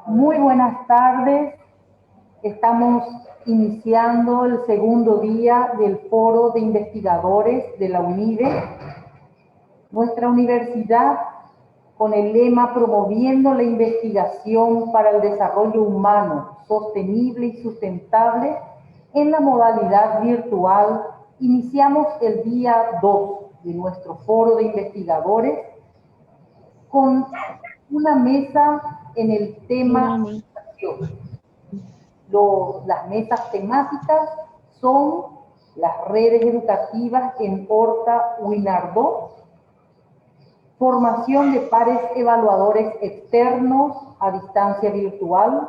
Muy buenas tardes. Estamos iniciando el segundo día del Foro de Investigadores de la UNIBE. Nuestra universidad, con el lema Promoviendo la investigación para el desarrollo humano, sostenible y sustentable, en la modalidad virtual, iniciamos el día 2 de nuestro Foro de Investigadores con una mesa en el tema educación. Las mesas temáticas son las redes educativas en Horta Winardó, formación de pares evaluadores externos a distancia virtual,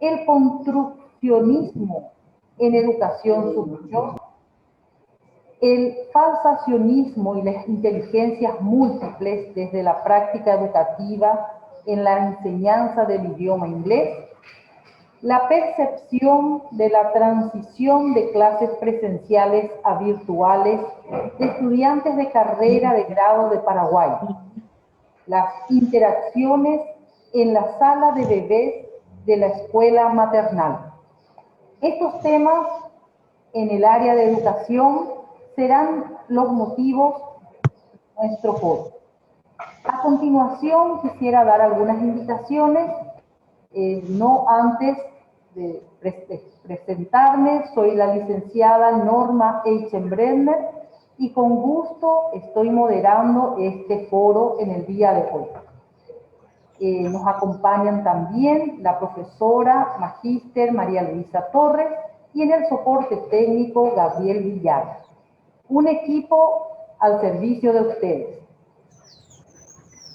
el construccionismo en educación superior, el falsacionismo y las inteligencias múltiples desde la práctica educativa en la enseñanza del idioma inglés, la percepción de la transición de clases presenciales a virtuales de estudiantes de carrera de grado de Paraguay, las interacciones en la sala de bebés de la escuela maternal. Estos temas en el área de educación serán los motivos de nuestro foro. A continuación quisiera dar algunas invitaciones, no antes de presentarme. Soy la licenciada Norma Eichenbrenner y con gusto estoy moderando este foro en el día de hoy. Nos acompañan también la profesora magíster María Luisa Torres y en el soporte técnico Gabriel Villar. Un equipo al servicio de ustedes.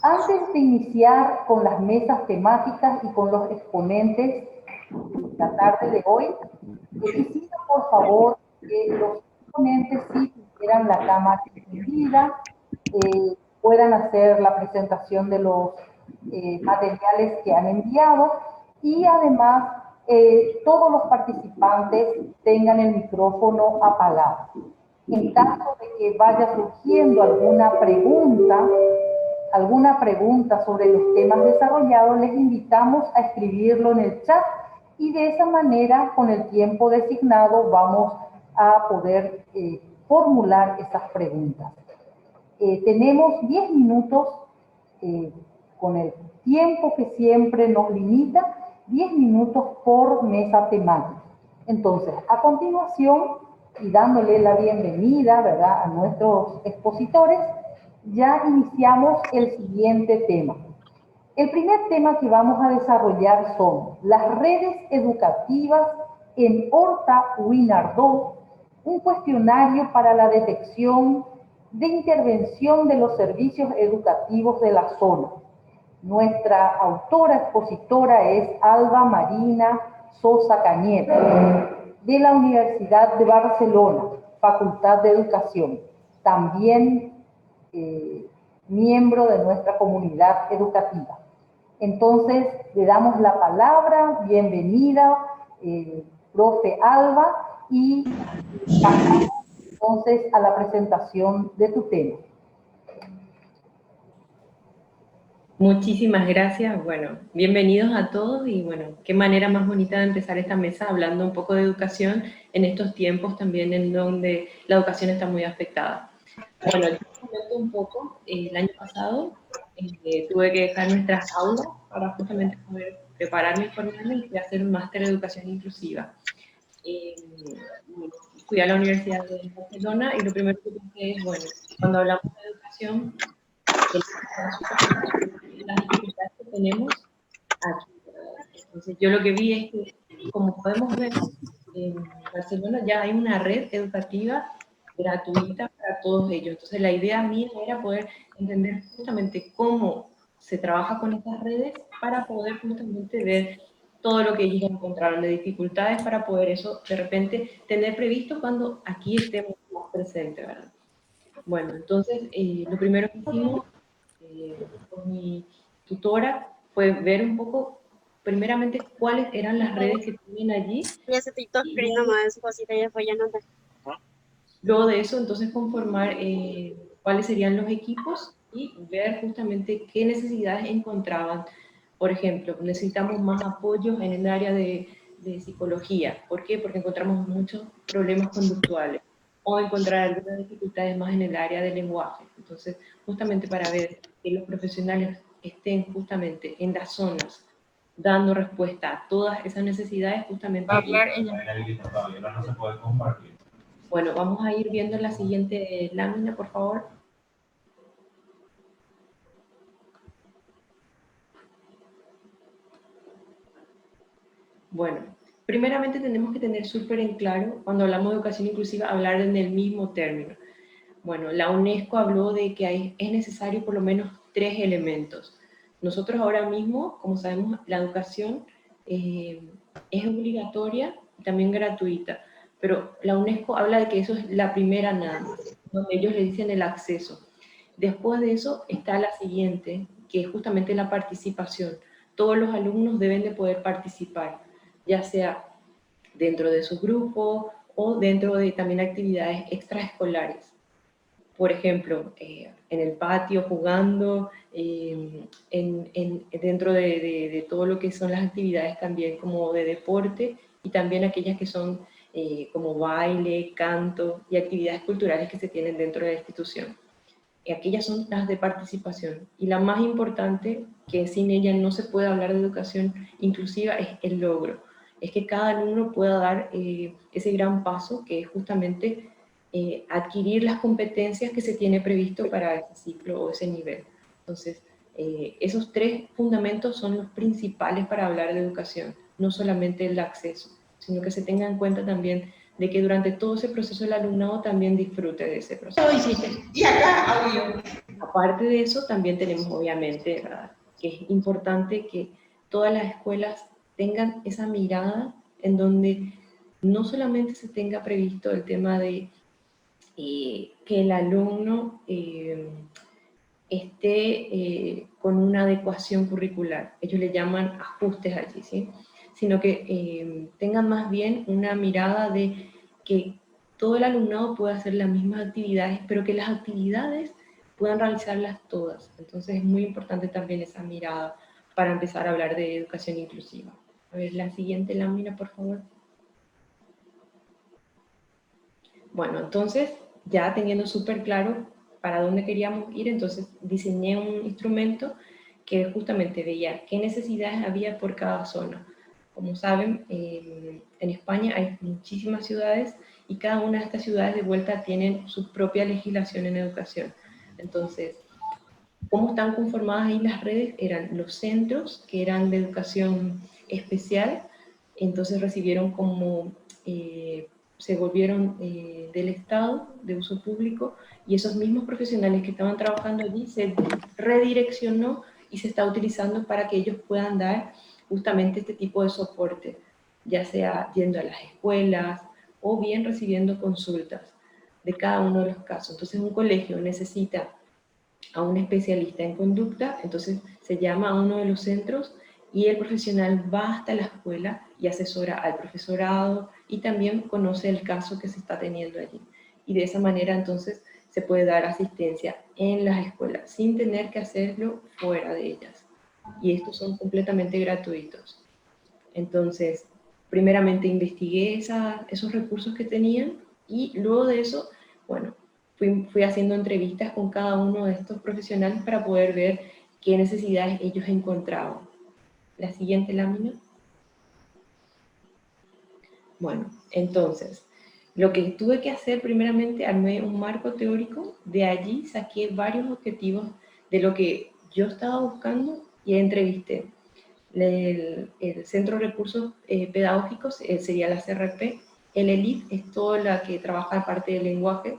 Antes de iniciar con las mesas temáticas y con los exponentes la tarde de hoy, quisiera por favor que los exponentes sí tuvieran la cámara encendida, puedan hacer la presentación de los materiales que han enviado y además todos los participantes tengan el micrófono apagado. En caso de que vaya surgiendo alguna pregunta sobre los temas desarrollados, les invitamos a escribirlo en el chat y de esa manera, con el tiempo designado, vamos a poder formular esas preguntas. Tenemos 10 minutos con el tiempo que siempre nos limita, 10 minutos por mesa temática. Entonces, a continuación, y dándole la bienvenida, ¿verdad?, a nuestros expositores, ya iniciamos el siguiente tema. El primer tema que vamos a desarrollar son las redes educativas en Horta Winardó, un cuestionario para la detección de intervención de los servicios educativos de la zona. Nuestra autora expositora es Alba Marina Sosa Cañete, de la Universidad de Barcelona, Facultad de Educación, también miembro de nuestra comunidad educativa. Entonces, le damos la palabra, bienvenida, profe Alba, y pasamos entonces a la presentación de tu tema. Muchísimas gracias. Bueno, bienvenidos a todos y bueno, qué manera más bonita de empezar esta mesa hablando un poco de educación en estos tiempos también en donde la educación está muy afectada. Bueno, yo les comento un poco. El año pasado tuve que dejar nuestras aulas para justamente poder prepararme y formarme y hacer un máster de educación inclusiva. Fui a la Universidad de Barcelona y lo primero que pensé es, bueno, cuando hablamos de educación, las dificultades que tenemos aquí. Entonces, yo lo que vi es que, como podemos ver, en Barcelona ya hay una red educativa gratuita para todos ellos. Entonces, la idea mía era poder entender justamente cómo se trabaja con estas redes para poder justamente ver todo lo que ellos encontraron de dificultades para poder eso de repente tener previsto cuando aquí estemos más presentes, ¿verdad? Bueno, entonces lo primero que hicimos con mi tutora fue ver un poco, primeramente, cuáles eran las redes que tienen allí. Y ese TikTok screen nomás de su cosita y después ya no te... Luego de eso, entonces, conformar cuáles serían los equipos y ver justamente qué necesidades encontraban Por ejemplo, necesitamos más apoyo en el área de psicología. ¿Por qué? Porque encontramos muchos problemas conductuales o encontrar algunas dificultades más en el área del lenguaje. Entonces, justamente para ver que los profesionales estén justamente en las zonas dando respuesta a todas esas necesidades, justamente... Todavía no se puede compartir. Bueno, vamos a ir viendo la siguiente lámina, por favor. Bueno, primeramente tenemos que tener súper en claro, cuando hablamos de educación inclusiva, hablar en el mismo término. Bueno, la UNESCO habló de que es necesario por lo menos 3 elementos. Nosotros ahora mismo, como sabemos, la educación es obligatoria y también gratuita, pero la UNESCO habla de que eso es la primera nada más, donde ellos le dicen el acceso. Después de eso está la siguiente, que es justamente la participación. Todos los alumnos deben de poder participar, ya sea dentro de su grupo o dentro de también actividades extraescolares. Por ejemplo, en el patio jugando, dentro de todo lo que son las actividades también como de deporte y también aquellas que son como baile, canto y actividades culturales que se tienen dentro de la institución. Aquellas son las de participación. Y la más importante, que sin ella no se puede hablar de educación inclusiva, es el logro. Es que cada alumno pueda dar ese gran paso que es justamente adquirir las competencias que se tiene previsto para ese ciclo o ese nivel. Entonces, esos 3 fundamentos son los principales para hablar de educación, no solamente el acceso, sino que se tenga en cuenta también de que durante todo ese proceso el alumnado también disfrute de ese proceso. Y acá, audio. Aparte de eso, también tenemos obviamente, ¿verdad?, que es importante que todas las escuelas tengan esa mirada en donde no solamente se tenga previsto el tema de que el alumno esté con una adecuación curricular, ellos le llaman ajustes allí, ¿sí?, sino que tengan más bien una mirada de que todo el alumnado pueda hacer las mismas actividades, pero que las actividades puedan realizarlas todas. Entonces es muy importante también esa mirada para empezar a hablar de educación inclusiva. A ver, la siguiente lámina, por favor. Bueno, entonces, ya teniendo súper claro para dónde queríamos ir, entonces diseñé un instrumento que justamente veía qué necesidades había por cada zona. Como saben, en España hay muchísimas ciudades y cada una de estas ciudades de vuelta tienen su propia legislación en educación. Entonces, ¿cómo están conformadas ahí las redes? Eran los centros, que eran de educación especial, entonces recibieron como, se volvieron del Estado, de uso público, y esos mismos profesionales que estaban trabajando allí se redireccionó y se está utilizando para que ellos puedan dar justamente este tipo de soporte, ya sea yendo a las escuelas o bien recibiendo consultas de cada uno de los casos. Entonces un colegio necesita a un especialista en conducta, entonces se llama a uno de los centros y el profesional va hasta la escuela y asesora al profesorado y también conoce el caso que se está teniendo allí. Y de esa manera entonces se puede dar asistencia en las escuelas sin tener que hacerlo fuera de ellas. Y estos son completamente gratuitos. Entonces, primeramente investigué esos recursos que tenían y luego de eso, bueno, fui haciendo entrevistas con cada uno de estos profesionales para poder ver qué necesidades ellos encontraban. La siguiente lámina. Bueno, entonces, lo que tuve que hacer primeramente, armé un marco teórico, de allí saqué varios objetivos de lo que yo estaba buscando y entrevisté. El Centro de Recursos Pedagógicos sería la CRP, el ELIT es toda la que trabaja parte del lenguaje.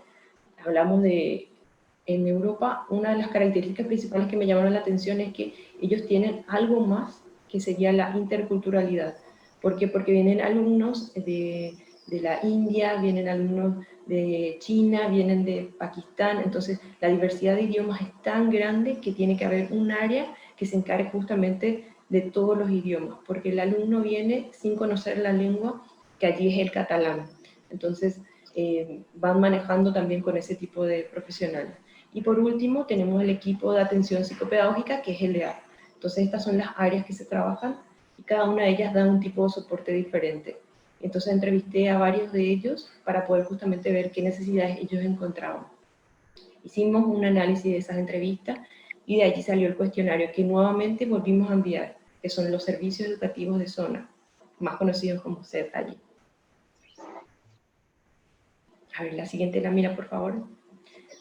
Hablamos de, en Europa, una de las características principales que me llamaron la atención es que ellos tienen algo más que sería la interculturalidad. ¿Por qué? Porque vienen alumnos de la India, vienen alumnos de China, vienen de Pakistán, entonces la diversidad de idiomas es tan grande que tiene que haber un área que se encargue justamente de todos los idiomas, porque el alumno viene sin conocer la lengua, que allí es el catalán. Entonces, van manejando también con ese tipo de profesionales. Y por último, tenemos el equipo de atención psicopedagógica, que es el EAP. Entonces estas son las áreas que se trabajan y cada una de ellas da un tipo de soporte diferente. Entonces entrevisté a varios de ellos para poder justamente ver qué necesidades ellos encontraban. Hicimos un análisis de esas entrevistas y de allí salió el cuestionario que nuevamente volvimos a enviar, que son los servicios educativos de zona, más conocidos como SED allí. A ver, la siguiente la mira, por favor.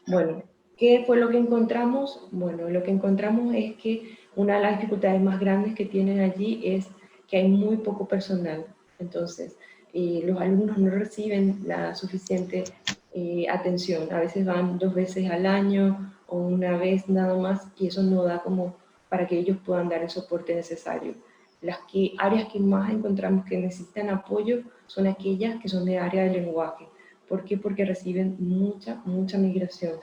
Bueno, ¿qué fue lo que encontramos? Bueno, lo que encontramos es que una de las dificultades más grandes que tienen allí es que hay muy poco personal. Entonces, los alumnos no reciben la suficiente atención. A veces van 2 veces al año o una vez nada más y eso no da como para que ellos puedan dar el soporte necesario. Las áreas que más encontramos que necesitan apoyo son aquellas que son de área de lenguaje. ¿Por qué? Porque reciben mucha migración.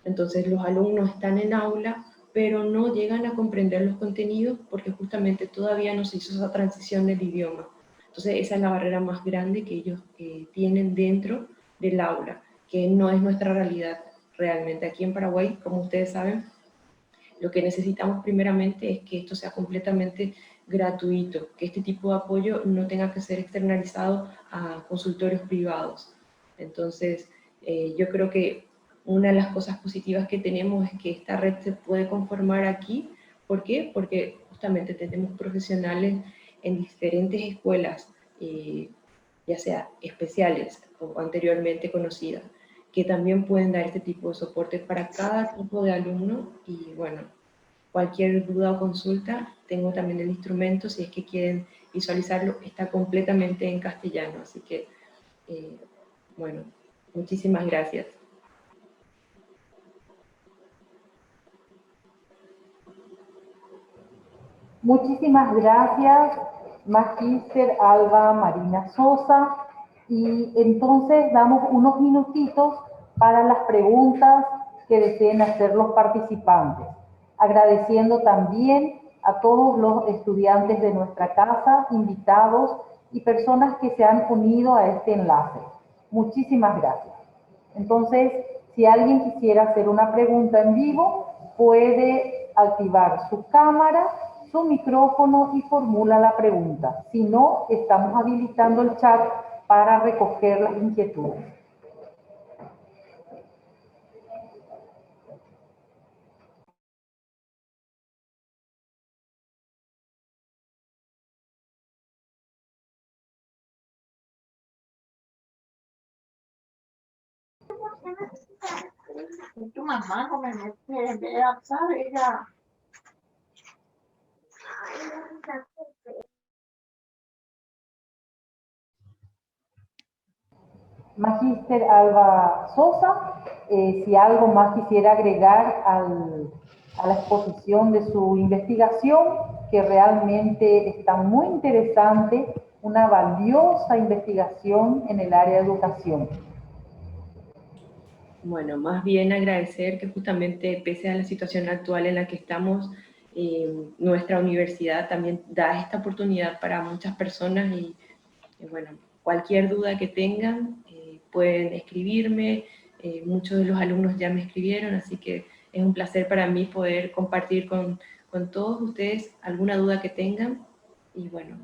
Entonces los alumnos están en aula, pero no llegan a comprender los contenidos porque justamente todavía no se hizo esa transición del idioma. Entonces esa es la barrera más grande que ellos tienen dentro del aula, que no es nuestra realidad realmente. Aquí en Paraguay, como ustedes saben, lo que necesitamos primeramente es que esto sea completamente gratuito, que este tipo de apoyo no tenga que ser externalizado a consultorios privados. Entonces, yo creo que una de las cosas positivas que tenemos es que esta red se puede conformar aquí. ¿Por qué? Porque justamente tenemos profesionales en diferentes escuelas, ya sea especiales o anteriormente conocidas, que también pueden dar este tipo de soporte para cada tipo de alumno. Y bueno, cualquier duda o consulta, tengo también el instrumento, si es que quieren visualizarlo, está completamente en castellano. Así que, bueno, muchísimas gracias. Muchísimas gracias, Magíster Alba Marina Sosa. Y entonces damos unos minutitos para las preguntas que deseen hacer los participantes. Agradeciendo también a todos los estudiantes de nuestra casa, invitados y personas que se han unido a este enlace. Muchísimas gracias. Entonces, si alguien quisiera hacer una pregunta en vivo, puede activar su cámara, su micrófono y formula la pregunta. Si no, estamos habilitando el chat para recoger las inquietudes. Tu mamá no me mete a saber ya. Magíster Alba Sosa, si algo más quisiera agregar a la exposición de su investigación, que realmente está muy interesante, una valiosa investigación en el área de educación. Bueno, más bien agradecer que justamente pese a la situación actual en la que estamos, nuestra universidad también da esta oportunidad para muchas personas y bueno, cualquier duda que tengan pueden escribirme, muchos de los alumnos ya me escribieron, así que es un placer para mí poder compartir con todos ustedes alguna duda que tengan y bueno,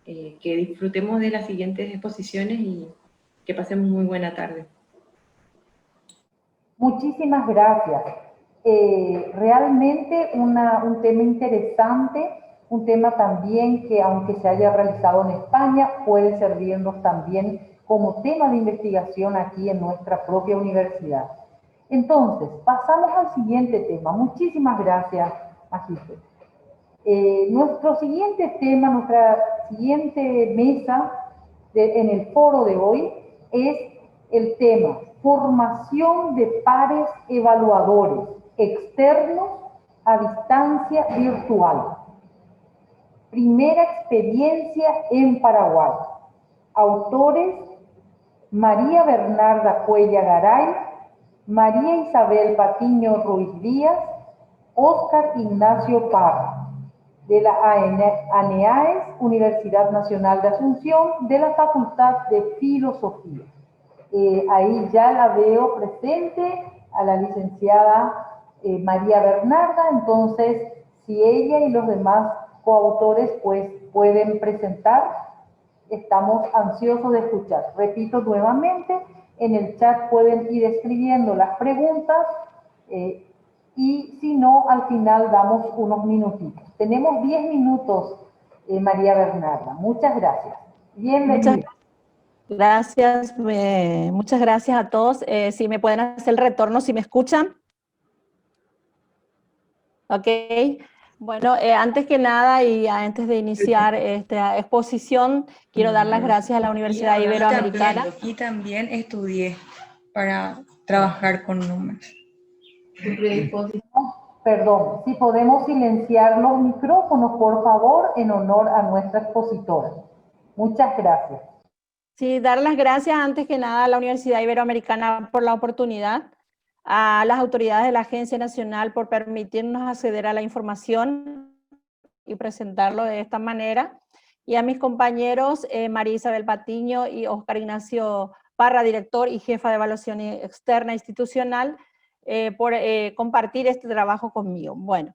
que disfrutemos de las siguientes exposiciones y que pasemos muy buena tarde. Muchísimas gracias. Realmente un tema interesante, un tema también que aunque se haya realizado en España, puede servirnos también como tema de investigación aquí en nuestra propia universidad. Entonces, pasamos al siguiente tema. Muchísimas gracias, Magíster. Nuestro siguiente tema, nuestra siguiente mesa en el foro de hoy es el tema formación de pares evaluadores externos a distancia virtual. Primera experiencia en Paraguay. Autores: María Bernarda Cuella Garay, María Isabel Patiño Ruiz Díaz, Óscar Ignacio Parra, de la ANEAES, Universidad Nacional de Asunción, de la Facultad de Filosofía. Ahí ya la veo presente a la licenciada María Bernarda, entonces Si ella y los demás coautores pues pueden presentar, estamos ansiosos de escuchar. Repito nuevamente, en el chat pueden ir escribiendo las preguntas y si no, al final damos unos minutitos. Tenemos 10 minutos, María Bernarda. Muchas gracias. Bienvenida. Muchas gracias a todos. Si me pueden hacer el retorno, si me escuchan. Ok. Bueno, antes que nada y antes de iniciar esta exposición, quiero dar las gracias a la Universidad Iberoamericana. Y también estudié para trabajar con números. Perdón, si podemos silenciar los micrófonos, por favor, en honor a nuestra expositora. Muchas gracias. Sí, dar las gracias antes que nada a la Universidad Iberoamericana por la oportunidad, a las autoridades de la Agencia Nacional por permitirnos acceder a la información y presentarlo de esta manera, y a mis compañeros María Isabel Patiño y Oscar Ignacio Parra, director y jefa de evaluación externa institucional, por compartir este trabajo conmigo. Bueno,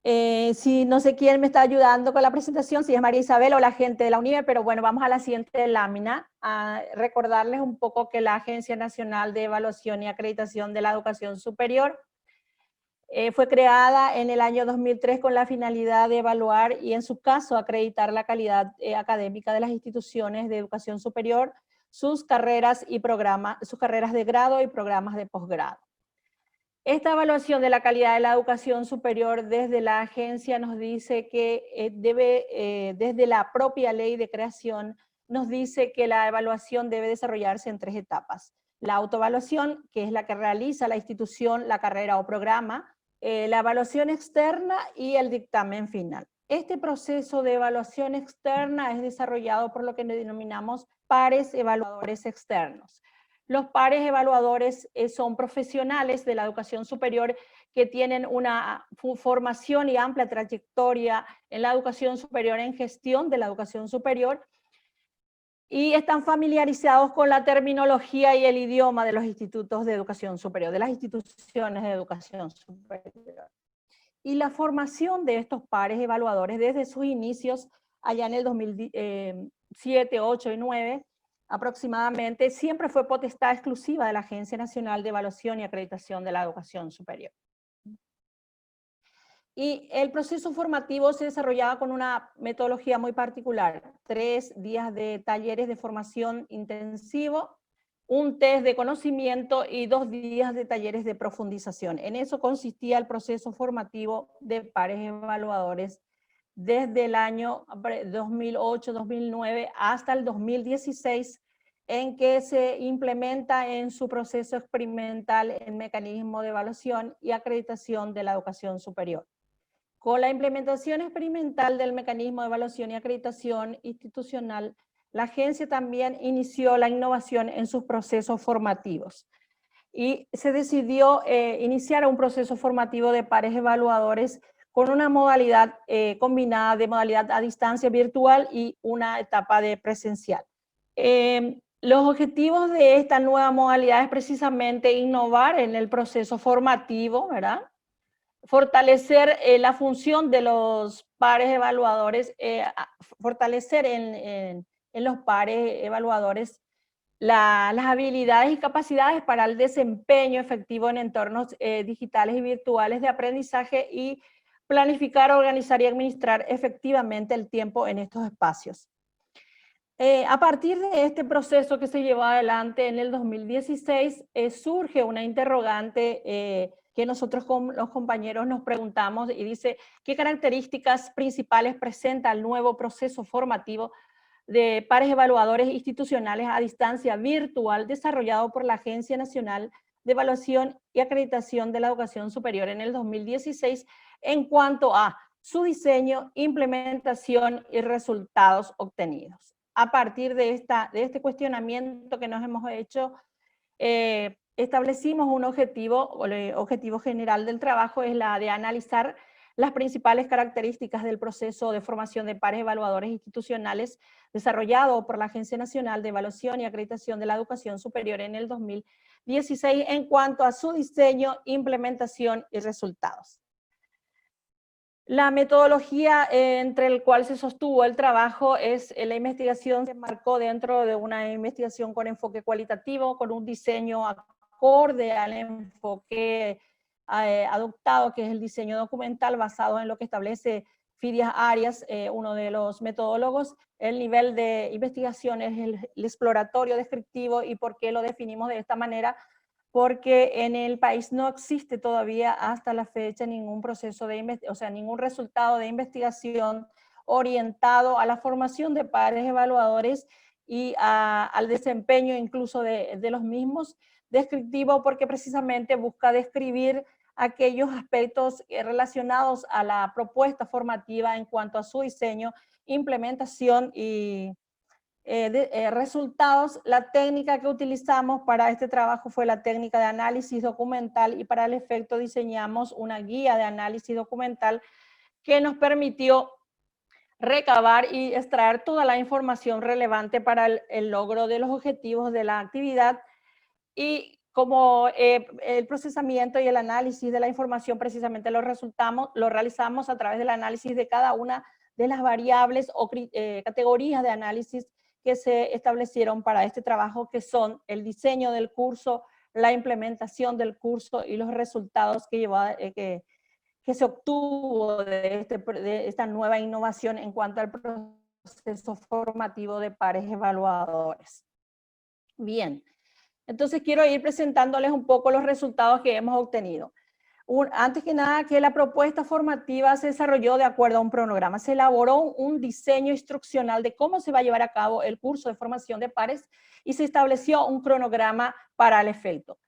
si no sé quién me está ayudando con la presentación, si es María Isabel o la gente de la UNIBE, pero bueno, vamos a la siguiente lámina, a recordarles un poco que la Agencia Nacional de Evaluación y Acreditación de la Educación Superior fue creada en el año 2003 con la finalidad de evaluar y en su caso acreditar la calidad académica de las instituciones de educación superior, sus carreras y programas, sus carreras de grado y programas de posgrado. Esta evaluación de la calidad de la educación superior desde la agencia nos dice que desde la propia ley de creación, nos dice que la evaluación debe desarrollarse en 3 etapas. La autoevaluación, que es la que realiza la institución, la carrera o programa, la evaluación externa y el dictamen final. Este proceso de evaluación externa es desarrollado por lo que denominamos pares evaluadores externos. Los pares evaluadores son profesionales de la educación superior que tienen una formación y amplia trayectoria en la educación superior, en gestión de la educación superior, y están familiarizados con la terminología y el idioma de los institutos de educación superior, de las instituciones de educación superior. Y la formación de estos pares evaluadores desde sus inicios, allá en el 2007, 8 y 9, aproximadamente, siempre fue potestad exclusiva de la Agencia Nacional de Evaluación y Acreditación de la Educación Superior. Y el proceso formativo se desarrollaba con una metodología muy particular: 3 días de talleres de formación intensivo, un test de conocimiento y 2 días de talleres de profundización. En eso consistía el proceso formativo de pares evaluadores desde el año 2008-2009 hasta el 2016, en que se implementa en su proceso experimental el mecanismo de evaluación y acreditación de la educación superior. Con la implementación experimental del mecanismo de evaluación y acreditación institucional, la agencia también inició la innovación en sus procesos formativos. Y se decidió iniciar un proceso formativo de pares evaluadores con una modalidad combinada de modalidad a distancia virtual y una etapa de presencial. Los objetivos de esta nueva modalidad es precisamente innovar en el proceso formativo, ¿verdad? Fortalecer la función de los pares evaluadores, fortalecer en los pares evaluadores las habilidades y capacidades para el desempeño efectivo en entornos digitales y virtuales de aprendizaje y planificar, organizar y administrar efectivamente el tiempo en estos espacios. A partir de este proceso que se llevó adelante en el 2016, surge una interrogante que nosotros con los compañeros nos preguntamos y dice: ¿qué características principales presenta el nuevo proceso formativo de pares evaluadores institucionales a distancia virtual desarrollado por la Agencia Nacional de Evaluación y Acreditación de la Educación Superior en el 2016 en cuanto a su diseño, implementación y resultados obtenidos? A partir de este cuestionamiento que nos hemos hecho, establecimos un objetivo, el objetivo general del trabajo es la de analizar las principales características del proceso de formación de pares evaluadores institucionales desarrollado por la Agencia Nacional de Evaluación y Acreditación de la Educación Superior en el 2016 en cuanto a su diseño, implementación y resultados. La metodología entre el cual se sostuvo el trabajo es la investigación se marcó dentro de una investigación con enfoque cualitativo, con un diseño acorde al enfoque adoptado, que es el diseño documental basado en lo que establece Fidias Arias, uno de los metodólogos. El nivel de investigación es el exploratorio descriptivo. ¿Y por qué lo definimos de esta manera? Porque en el país no existe todavía hasta la fecha ningún proceso de investigación, o sea, ningún resultado de investigación orientado a la formación de pares evaluadores y al desempeño incluso de los mismos, descriptivo, porque precisamente busca describir aquellos aspectos relacionados a la propuesta formativa en cuanto a su diseño, implementación y resultados. La técnica que utilizamos para este trabajo fue la técnica de análisis documental, y para el efecto diseñamos una guía de análisis documental que nos permitió recabar y extraer toda la información relevante para el logro de los objetivos de la actividad. Y como el procesamiento y el análisis de la información precisamente lo realizamos a través del análisis de cada una de las variables o categorías de análisis que se establecieron para este trabajo, que son el diseño del curso, la implementación del curso y los resultados que se obtuvo de esta nueva innovación en cuanto al proceso formativo de pares evaluadores. Bien, entonces quiero ir presentándoles un poco los resultados que hemos obtenido. Antes que nada, que la propuesta formativa se desarrolló de acuerdo a un cronograma. Se elaboró un diseño instruccional de cómo se va a llevar a cabo el curso de formación de pares y se estableció un cronograma para el efecto.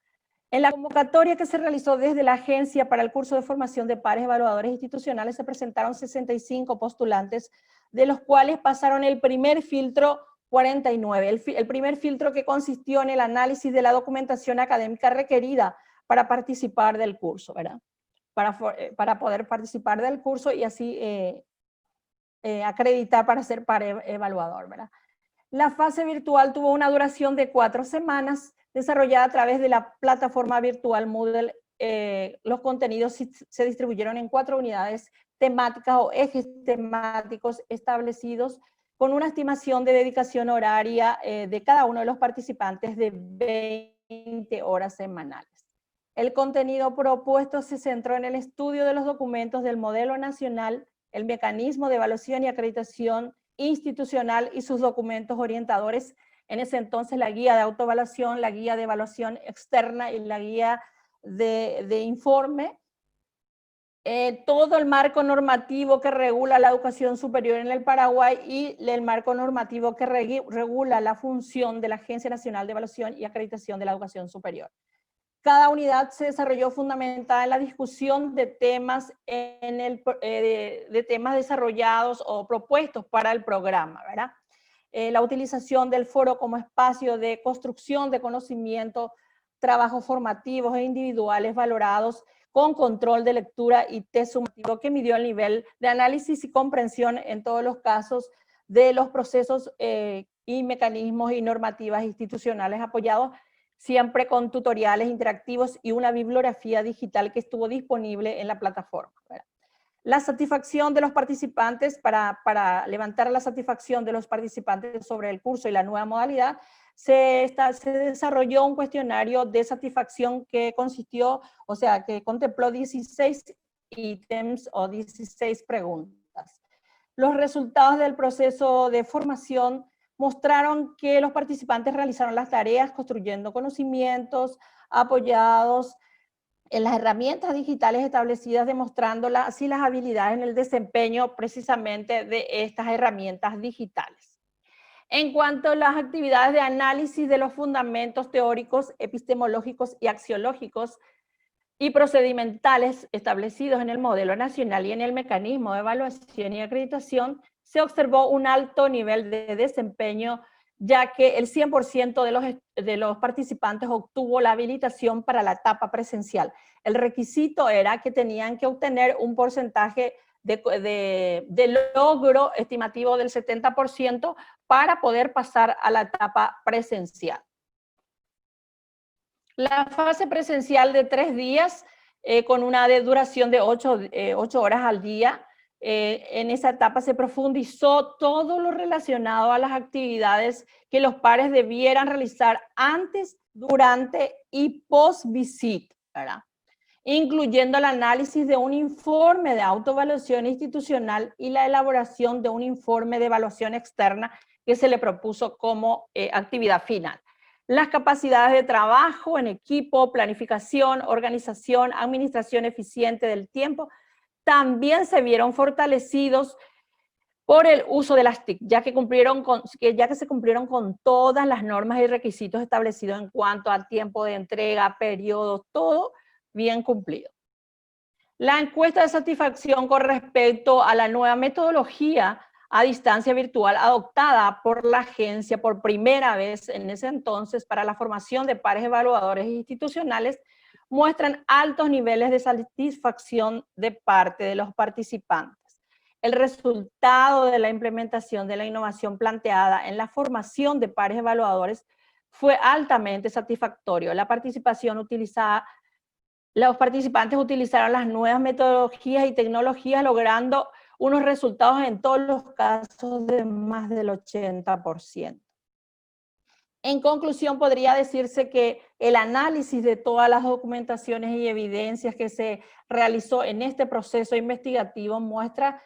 En la convocatoria que se realizó desde la agencia para el curso de formación de pares evaluadores institucionales se presentaron 65 postulantes, de los cuales pasaron el primer filtro 49. El primer filtro, que consistió en el análisis de la documentación académica requerida para participar del curso, ¿verdad? Para poder participar del curso y así acreditar para ser par evaluador, ¿verdad? La fase virtual tuvo una duración de 4 semanas, desarrollada a través de la plataforma virtual Moodle. Los contenidos se distribuyeron en 4 unidades temáticas o ejes temáticos establecidos, con una estimación de dedicación horaria de cada uno de los participantes de 20 horas semanales. El contenido propuesto se centró en el estudio de los documentos del modelo nacional, el mecanismo de evaluación y acreditación institucional y sus documentos orientadores. En ese entonces, la guía de autoevaluación, la guía de evaluación externa y la guía de informe. Todo el marco normativo que regula la educación superior en el Paraguay y el marco normativo que regula la función de la Agencia Nacional de Evaluación y Acreditación de la Educación Superior. Cada unidad se desarrolló fundamentada en la discusión de temas, de temas desarrollados o propuestos para el programa, ¿verdad? La utilización del foro como espacio de construcción de conocimiento, trabajos formativos e individuales valorados con control de lectura y test sumativo que midió el nivel de análisis y comprensión en todos los casos de los procesos y mecanismos y normativas institucionales apoyados, siempre con tutoriales interactivos y una bibliografía digital que estuvo disponible en la plataforma, ¿verdad? La satisfacción de los participantes, para levantar la satisfacción de los participantes sobre el curso y la nueva modalidad, se desarrolló un cuestionario de satisfacción que consistió, o sea, que contempló 16 ítems o 16 preguntas. Los resultados del proceso de formación mostraron que los participantes realizaron las tareas construyendo conocimientos apoyados en las herramientas digitales establecidas, demostrando así las habilidades en el desempeño precisamente de estas herramientas digitales. En cuanto a las actividades de análisis de los fundamentos teóricos, epistemológicos y axiológicos y procedimentales establecidos en el modelo nacional y en el mecanismo de evaluación y acreditación, se observó un alto nivel de desempeño, ya que el 100% de los participantes obtuvo la habilitación para la etapa presencial. El requisito era que tenían que obtener un porcentaje de logro estimativo del 70% para poder pasar a la etapa presencial. La fase presencial de 3 días con una duración de 8 horas al día. En esa etapa se profundizó todo lo relacionado a las actividades que los pares debieran realizar antes, durante y post-visita, ¿verdad? Incluyendo el análisis de un informe de autoevaluación institucional y la elaboración de un informe de evaluación externa que se le propuso como actividad final. Las capacidades de trabajo en equipo, planificación, organización, administración eficiente del tiempo, también se vieron fortalecidos por el uso de las TIC, ya que se cumplieron con todas las normas y requisitos establecidos en cuanto a tiempo de entrega, periodos, todo bien cumplido. La encuesta de satisfacción con respecto a la nueva metodología a distancia virtual adoptada por la agencia por primera vez en ese entonces para la formación de pares evaluadores institucionales muestran altos niveles de satisfacción de parte de los participantes. El resultado de la implementación de la innovación planteada en la formación de pares evaluadores fue altamente satisfactorio. Los participantes utilizaron las nuevas metodologías y tecnologías logrando unos resultados en todos los casos de más del 80%. En conclusión, podría decirse que el análisis de todas las documentaciones y evidencias que se realizó en este proceso investigativo muestra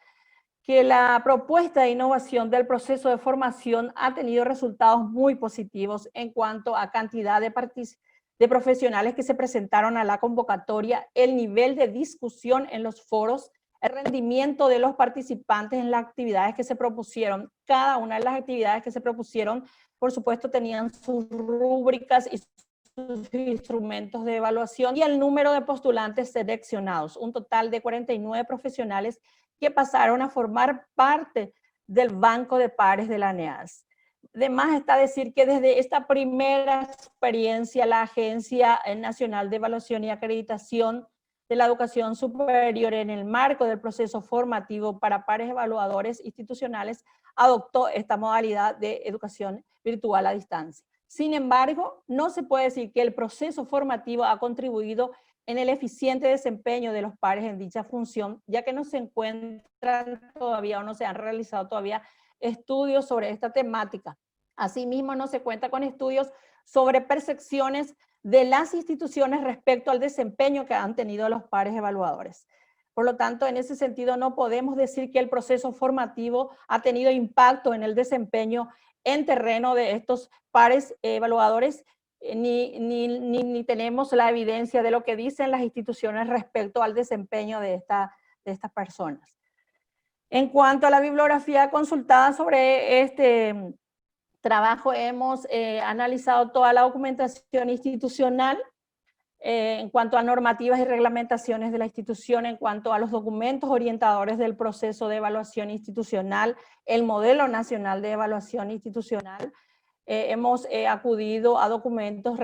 que la propuesta de innovación del proceso de formación ha tenido resultados muy positivos en cuanto a cantidad de profesionales que se presentaron a la convocatoria, el nivel de discusión en los foros, el rendimiento de los participantes en las actividades que se propusieron. Cada una de las actividades que se propusieron, por supuesto, tenían sus rúbricas y sus instrumentos de evaluación y el número de postulantes seleccionados, un total de 49 profesionales que pasaron a formar parte del banco de pares de la NEAS. Además está decir que desde esta primera experiencia la Agencia Nacional de Evaluación y Acreditación de la Educación Superior en el marco del proceso formativo para pares evaluadores institucionales adoptó esta modalidad de educación virtual a distancia. Sin embargo, no se puede decir que el proceso formativo ha contribuido en el eficiente desempeño de los pares en dicha función, ya que no se encuentran todavía o no se han realizado todavía estudios sobre esta temática. Asimismo, no se cuenta con estudios sobre percepciones de las instituciones respecto al desempeño que han tenido los pares evaluadores. Por lo tanto, en ese sentido, no podemos decir que el proceso formativo ha tenido impacto en el desempeño en terreno de estos pares evaluadores, ni tenemos la evidencia de lo que dicen las instituciones respecto al desempeño de estas personas. En cuanto a la bibliografía consultada sobre este trabajo, hemos analizado toda la documentación institucional en cuanto a normativas y reglamentaciones de la institución, en cuanto a los documentos orientadores del proceso de evaluación institucional, el modelo nacional de evaluación institucional. Hemos acudido a documentos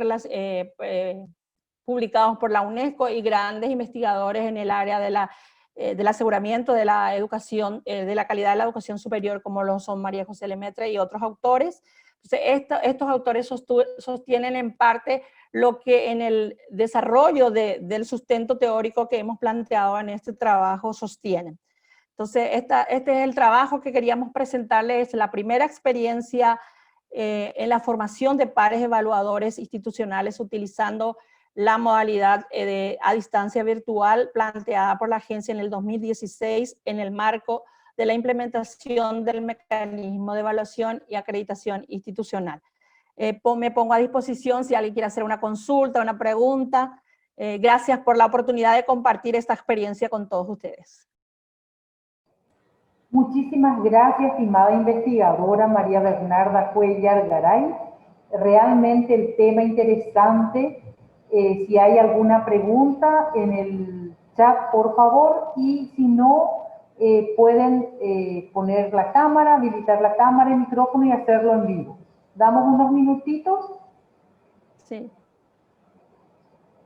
publicados por la UNESCO y grandes investigadores en el área del aseguramiento de la educación, de la calidad de la educación superior, como lo son María José Lemaitre y otros autores. Entonces, estos autores sostienen en parte lo que en el desarrollo del sustento teórico que hemos planteado en este trabajo sostienen. Entonces, este es el trabajo que queríamos presentarles, es la primera experiencia en la formación de pares evaluadores institucionales utilizando la modalidad a distancia virtual planteada por la agencia en el 2016 en el marco de la implementación del mecanismo de evaluación y acreditación institucional. Me pongo a disposición si alguien quiere hacer una consulta, una pregunta. Gracias por la oportunidad de compartir esta experiencia con todos ustedes. Muchísimas gracias, estimada investigadora María Bernarda Cuellar Garay. Realmente el tema interesante. Si hay alguna pregunta en el chat, por favor, y si no, pueden poner la cámara, habilitar la cámara, el micrófono y hacerlo en vivo. ¿Damos unos minutitos? Sí.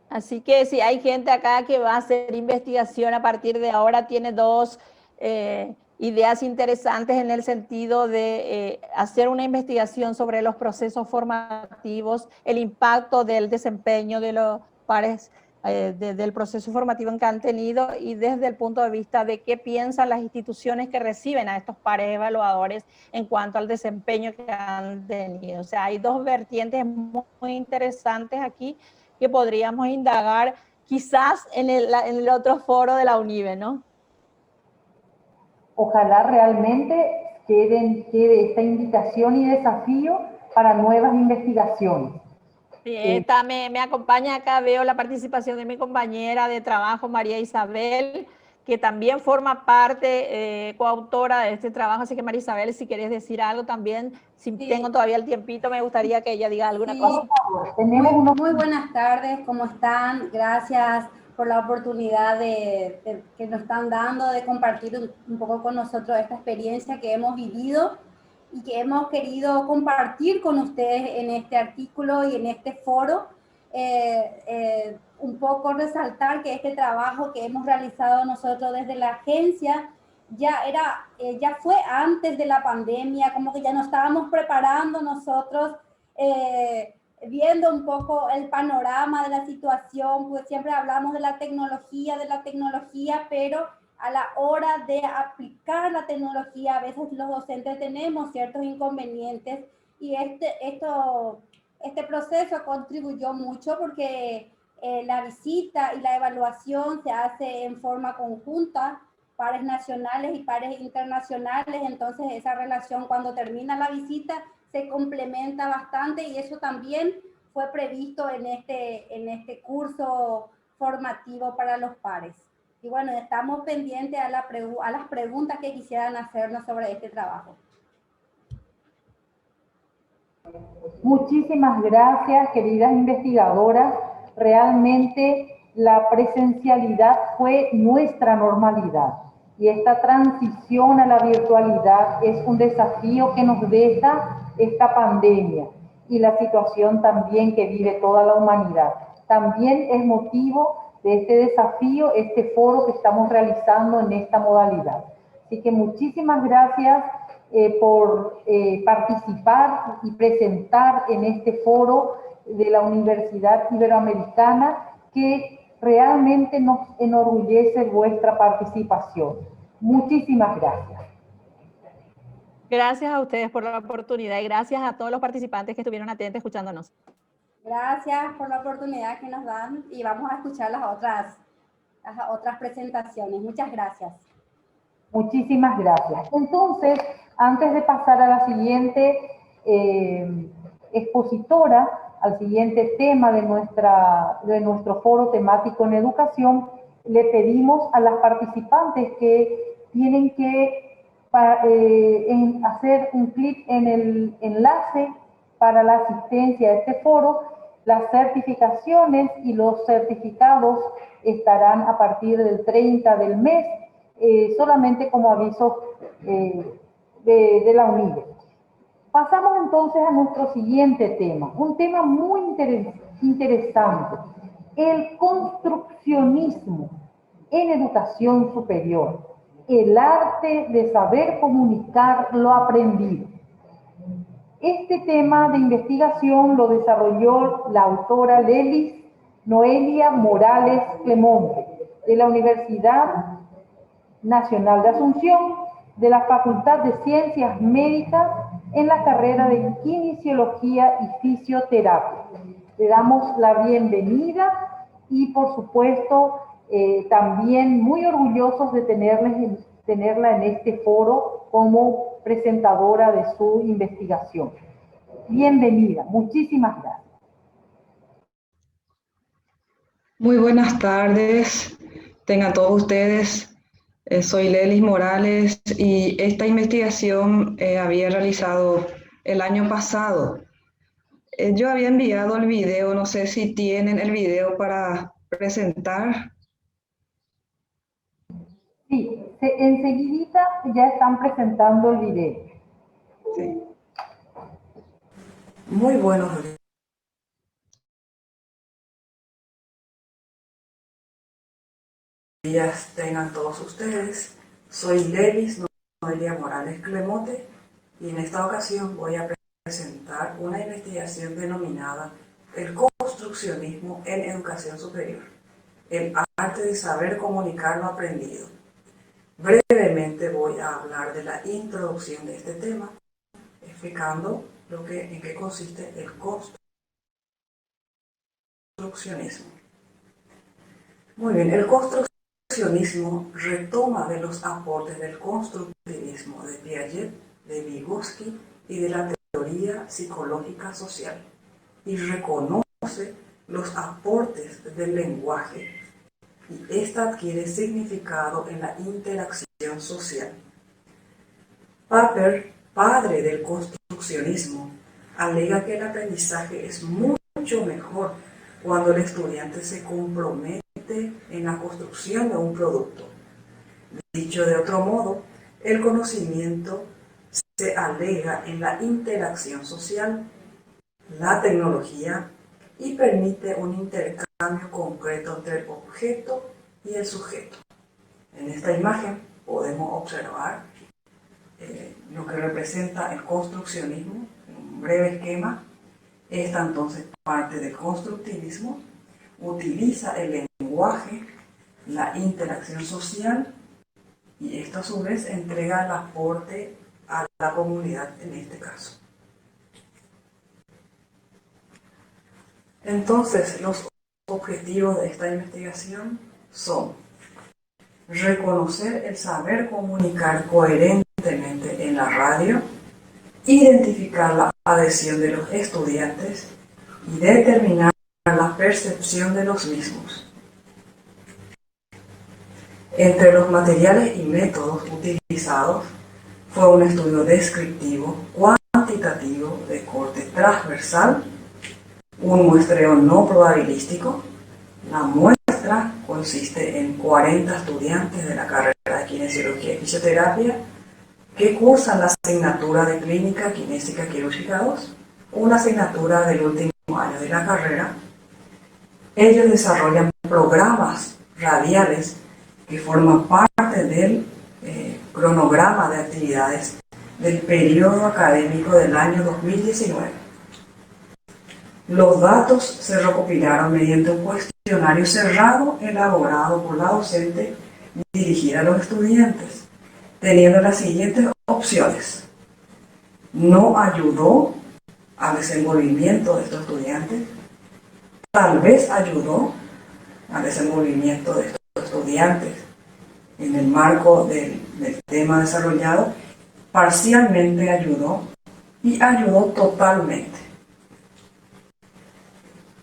Así que si hay gente acá que va a hacer investigación a partir de ahora, tiene dos ideas interesantes en el sentido de hacer una investigación sobre los procesos formativos, el impacto del desempeño de los pares del proceso formativo que han tenido y desde el punto de vista de qué piensan las instituciones que reciben a estos pares evaluadores en cuanto al desempeño que han tenido. O sea, hay dos vertientes muy interesantes aquí que podríamos indagar quizás en el otro foro de la UNIBE, ¿no? Ojalá realmente quede esta invitación y desafío para nuevas investigaciones. Sí, me acompaña acá, veo la participación de mi compañera de trabajo, María Isabel, que también forma parte, coautora de este trabajo. Así que María Isabel, si quieres decir algo también, si Sí. tengo todavía el tiempito, me gustaría que ella diga alguna Sí. cosa. Muy buenas tardes, ¿cómo están? Gracias por la oportunidad que nos están dando de compartir un poco con nosotros esta experiencia que hemos vivido y que hemos querido compartir con ustedes en este artículo y en este foro. Un poco resaltar que este trabajo que hemos realizado nosotros desde la agencia ya fue antes de la pandemia, como que ya nos estábamos preparando nosotros, viendo un poco el panorama de la situación, pues siempre hablamos de la tecnología, pero a la hora de aplicar la tecnología, a veces los docentes tenemos ciertos inconvenientes y este proceso contribuyó mucho porque la visita y la evaluación se hace en forma conjunta, pares nacionales y pares internacionales, entonces esa relación cuando termina la visita se complementa bastante y eso también fue previsto en este curso formativo para los pares. Y bueno, estamos pendientes a las preguntas que quisieran hacernos sobre este trabajo. Muchísimas gracias, queridas investigadoras. Realmente la presencialidad fue nuestra normalidad y esta transición a la virtualidad es un desafío que nos deja esta pandemia y la situación también que vive toda la humanidad. También es motivo de este desafío, este foro que estamos realizando en esta modalidad. Así que muchísimas gracias por participar y presentar en este foro de la Universidad Iberoamericana, que realmente nos enorgullece vuestra participación. Muchísimas gracias. Gracias a ustedes por la oportunidad y gracias a todos los participantes que estuvieron atentos escuchándonos. Gracias por la oportunidad que nos dan y vamos a escuchar las otras presentaciones. Muchas gracias. Muchísimas gracias. Entonces, antes de pasar a la siguiente expositora, al siguiente tema de nuestro foro temático en educación, le pedimos a las participantes que tienen que hacer un clic en el enlace para la asistencia a este foro. Las certificaciones y los certificados estarán a partir del 30 del mes, solamente como aviso de la UNIBE. Pasamos entonces a nuestro siguiente tema, un tema muy interesante, el construccionismo en educación superior, el arte de saber comunicar lo aprendido. Este tema de investigación lo desarrolló la autora Lelis Noelia Morales Clemonte, de la Universidad Nacional de Asunción, de la Facultad de Ciencias Médicas, en la carrera de Kinesiología y Fisioterapia. Le damos la bienvenida y, por supuesto, también muy orgullosos de tenerla en este foro como presentadora de su investigación. Bienvenida, muchísimas gracias. Muy buenas tardes, tengan todos ustedes. Soy Lelis Morales y esta investigación había realizado el año pasado. Yo había enviado el video, no sé si tienen el video para presentar. Sí, enseguidita ya están presentando el video. Sí. Muy buenos días tengan todos ustedes. Soy Lelis Noelia Morales Clemonte y en esta ocasión voy a presentar una investigación denominada el construccionismo en educación superior. el arte de saber comunicar lo aprendido. Brevemente voy a hablar de la introducción de este tema, explicando en qué consiste el construccionismo. Muy bien, el construccionismo retoma de los aportes del constructivismo de Piaget, de Vygotsky y de la teoría psicológica social y reconoce los aportes del lenguaje y ésta adquiere significado en la interacción social. Popper, padre del construccionismo, alega que el aprendizaje es mucho mejor cuando el estudiante se compromete en la construcción de un producto. Dicho de otro modo, el conocimiento se alega en la interacción social, la tecnología y permite un intercambio concreto entre el objeto y el sujeto. En esta imagen podemos observar lo que representa el construccionismo, en un breve esquema. Esta entonces parte del constructivismo, utiliza el lenguaje, la interacción social y esto a su vez entrega el aporte a la comunidad en este caso. Entonces, los objetivos de esta investigación son reconocer el saber comunicar coherentemente en la radio, identificar la adhesión de los estudiantes y determinar la percepción de los mismos. Entre los materiales y métodos utilizados fue un estudio descriptivo, cuantitativo de corte transversal, un muestreo no probabilístico. La muestra consiste en 40 estudiantes de la carrera de Kinesiología y Fisioterapia que cursan la asignatura de Clínica Kinésica Quirúrgica 2, una asignatura del último año de la carrera. Ellos desarrollan programas radiales que forman parte del cronograma de actividades del periodo académico del año 2019. Los datos se recopilaron mediante un cuestionario cerrado elaborado por la docente dirigida a los estudiantes, teniendo las siguientes opciones. No ayudó al desenvolvimiento de estos estudiantes. Tal vez ayudó al desenvolvimiento de estos estudiantes en el marco del tema desarrollado. Parcialmente ayudó y ayudó totalmente.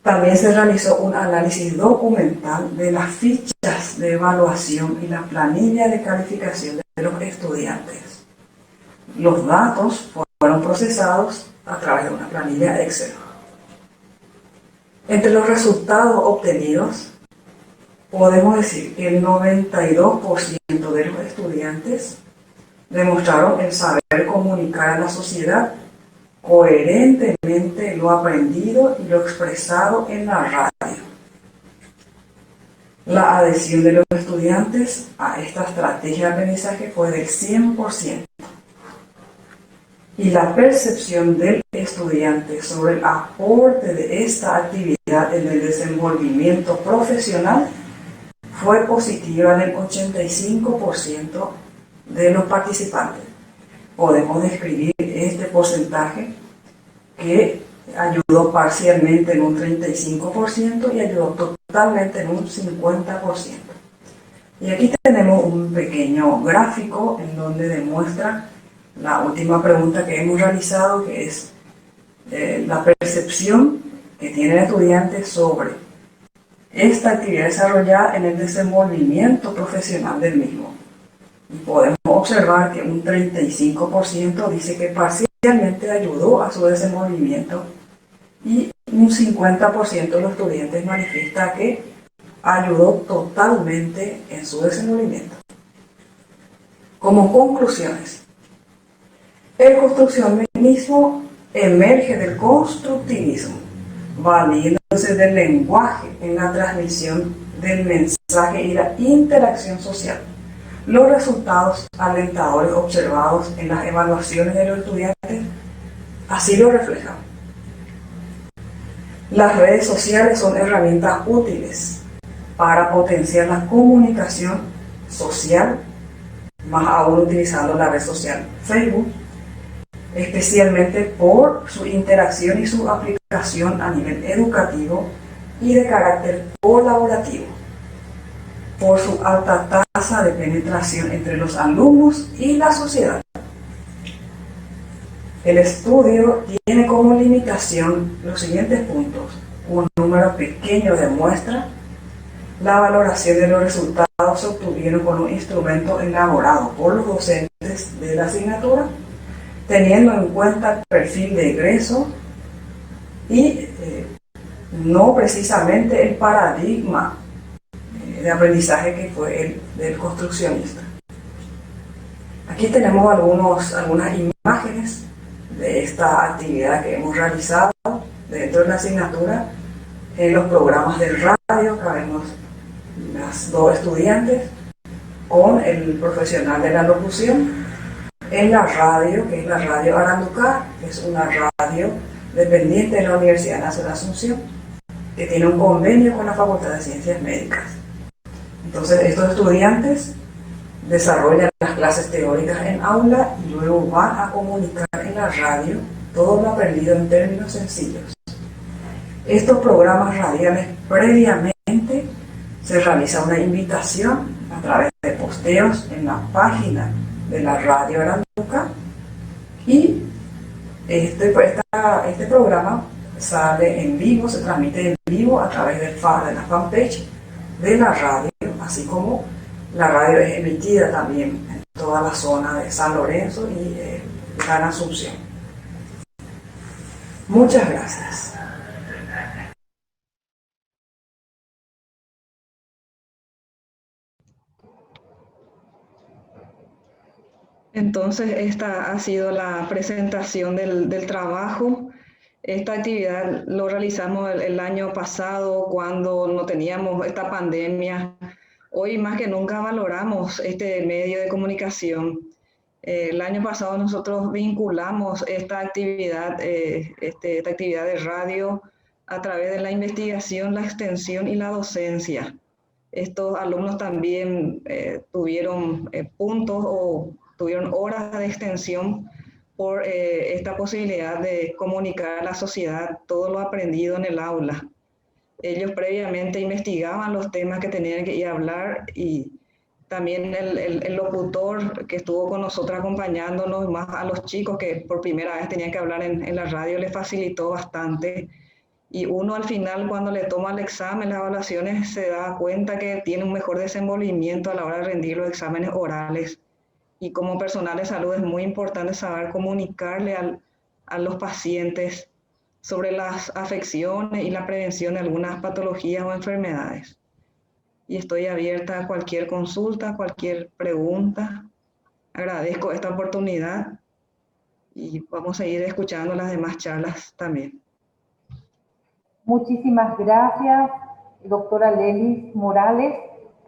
También se realizó un análisis documental de las fichas de evaluación y la planilla de calificación de los estudiantes. Los datos fueron procesados a través de una planilla Excel. Entre los resultados obtenidos, podemos decir que el 92% de los estudiantes demostraron el saber comunicar a la sociedad coherentemente lo aprendido y lo expresado en la radio. La adhesión de los estudiantes a esta estrategia de aprendizaje fue del 100%. Y la percepción del estudiante sobre el aporte de esta actividad en el desenvolvimiento profesional fue positiva en el 85% de los participantes. Podemos describir este porcentaje que ayudó parcialmente en un 35% y ayudó totalmente en un 50%. Y aquí tenemos un pequeño gráfico en donde demuestra la última pregunta que hemos realizado, que es la percepción que tiene el estudiante sobre esta actividad desarrollada en el desenvolvimiento profesional del mismo. Y podemos observar que un 35% dice que parcialmente ayudó a su desenvolvimiento y un 50% de los estudiantes manifiesta que ayudó totalmente en su desenvolvimiento. Como conclusiones, el construccionismo emerge del constructivismo, valiéndose del lenguaje en la transmisión del mensaje y la interacción social. Los resultados alentadores observados en las evaluaciones de los estudiantes así lo reflejan. Las redes sociales son herramientas útiles para potenciar la comunicación social, más aún utilizando la red social Facebook, especialmente por su interacción y su aplicación a nivel educativo y de carácter colaborativo, por su alta tasa de penetración entre los alumnos y la sociedad. El estudio tiene como limitación los siguientes puntos: un número pequeño de muestras, la valoración de los resultados se obtuvieron con un instrumento elaborado por los docentes de la asignatura, teniendo en cuenta el perfil de egreso y no precisamente el paradigma de aprendizaje que fue el del construccionista. Aquí tenemos algunas imágenes de esta actividad que hemos realizado dentro de la asignatura. En los programas de radio, acá vemos las dos estudiantes con el profesional de la locución. En la radio, que es la radio Aranduca, que es una radio dependiente de la Universidad Nacional de Asunción, que tiene un convenio con la Facultad de Ciencias Médicas. Entonces, estos estudiantes desarrollan las clases teóricas en aula y luego van a comunicar en la radio todo lo aprendido en términos sencillos. Estos programas radiales previamente se realiza una invitación a través de posteos en la página de la radio Aranduca y este programa sale en vivo, se transmite en vivo a través de la fanpage de la radio, así como la radio es emitida también en toda la zona de San Lorenzo y Gran Asunción. Muchas gracias. Entonces, esta ha sido la presentación del trabajo. Esta actividad lo realizamos el año pasado cuando no teníamos esta pandemia. Hoy más que nunca valoramos este medio de comunicación. El año pasado nosotros vinculamos esta actividad de radio a través de la investigación, la extensión y la docencia. Estos alumnos también tuvieron puntos o tuvieron horas de extensión por esta posibilidad de comunicar a la sociedad todo lo aprendido en el aula. Ellos previamente investigaban los temas que tenían que ir a hablar y también el locutor que estuvo con nosotros acompañándonos, más a los chicos que por primera vez tenían que hablar en la radio, les facilitó bastante. Y uno al final, cuando le toma el examen, las evaluaciones, se da cuenta que tiene un mejor desenvolvimiento a la hora de rendir los exámenes orales. Y como personal de salud es muy importante saber comunicarle a los pacientes sobre las afecciones y la prevención de algunas patologías o enfermedades. Y estoy abierta a cualquier consulta, cualquier pregunta. Agradezco esta oportunidad y vamos a ir escuchando las demás charlas también. Muchísimas gracias, doctora Lelis Morales.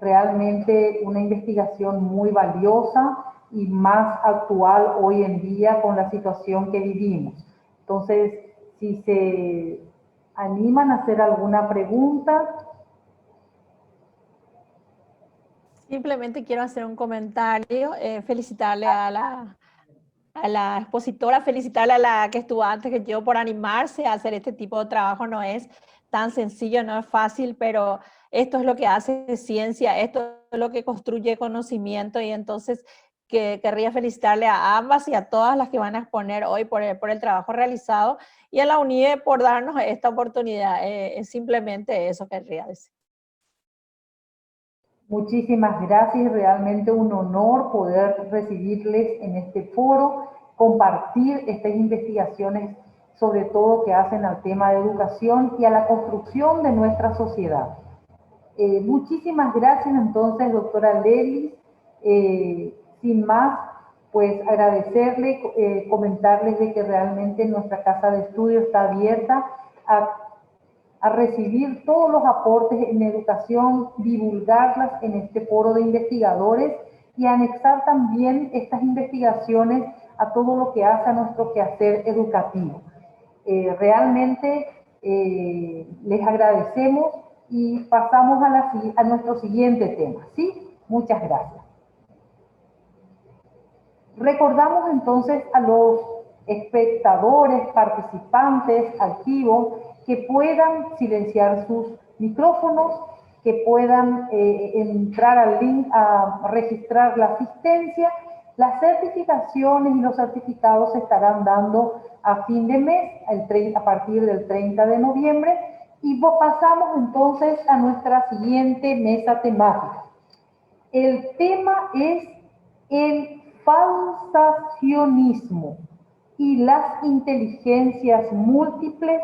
Realmente una investigación muy valiosa y más actual hoy en día con la situación que vivimos. Entonces, si se animan a hacer alguna pregunta. Simplemente quiero hacer un comentario, felicitarle a la expositora, felicitarle a la que estuvo antes que yo por animarse a hacer este tipo de trabajo. No es tan sencillo, no es fácil, pero esto es lo que hace ciencia, esto es lo que construye conocimiento y entonces querría felicitarle a ambas y a todas las que van a exponer hoy por el trabajo realizado y a la UNIE por darnos esta oportunidad. Es simplemente eso que querría decir. Muchísimas gracias, realmente un honor poder recibirles en este foro, compartir estas investigaciones, sobre todo que hacen al tema de educación y a la construcción de nuestra sociedad. Muchísimas gracias entonces, doctora Lelis. Sin más, pues agradecerle, comentarles de que realmente nuestra casa de estudio está abierta a recibir todos los aportes en educación, divulgarlas en este foro de investigadores y anexar también estas investigaciones a todo lo que hace a nuestro quehacer educativo. Realmente les agradecemos y pasamos a nuestro siguiente tema, ¿sí? Muchas gracias. Recordamos entonces a los espectadores, participantes activos, que puedan silenciar sus micrófonos, que puedan entrar al link a registrar la asistencia. Las certificaciones y los certificados se estarán dando a fin de mes, a partir del 30 de noviembre, y pasamos entonces a nuestra siguiente mesa temática. El tema es el falsacionismo y las inteligencias múltiples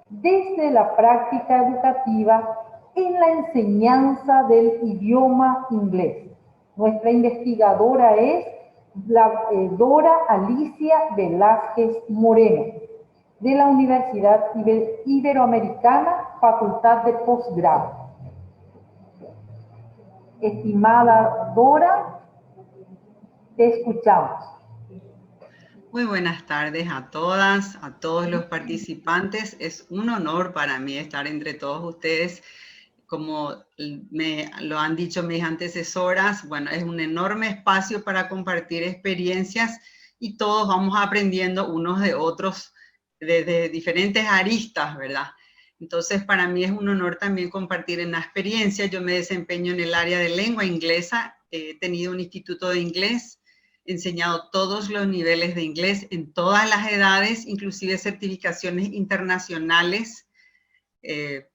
desde la práctica educativa en la enseñanza del idioma inglés. Nuestra investigadora es Dora Alicia Velázquez Moreno, de la Universidad Iberoamericana, Facultad de Posgrado. Estimada Dora, te escuchamos. Muy buenas tardes a todas, a todos los participantes. Es un honor para mí estar entre todos ustedes. Como me lo han dicho mis antecesoras, bueno, es un enorme espacio para compartir experiencias y todos vamos aprendiendo unos de otros desde diferentes aristas, ¿verdad? Entonces, para mí es un honor también compartir en la experiencia. Yo me desempeño en el área de lengua inglesa. He tenido un instituto de inglés, he enseñado todos los niveles de inglés en todas las edades, inclusive certificaciones internacionales que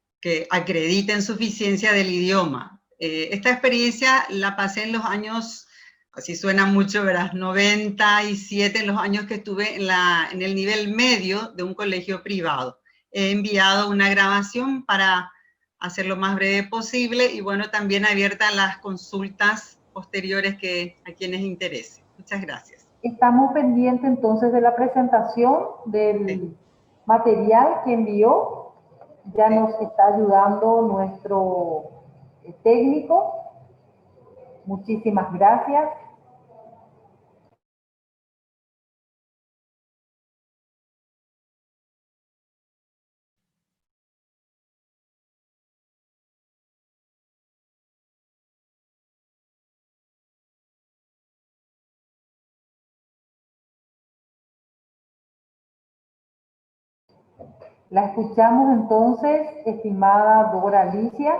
acrediten suficiencia del idioma. Esta experiencia la pasé en los años, así suena mucho, ¿verdad? 97, en los años que estuve en el nivel medio de un colegio privado. He enviado una grabación para hacerlo lo más breve posible y bueno, también abierta a las consultas posteriores a quienes interese. Muchas gracias. Estamos pendientes entonces de la presentación del material que envió. Ya nos está ayudando nuestro técnico. Muchísimas gracias. La escuchamos entonces, estimada Dora Alicia.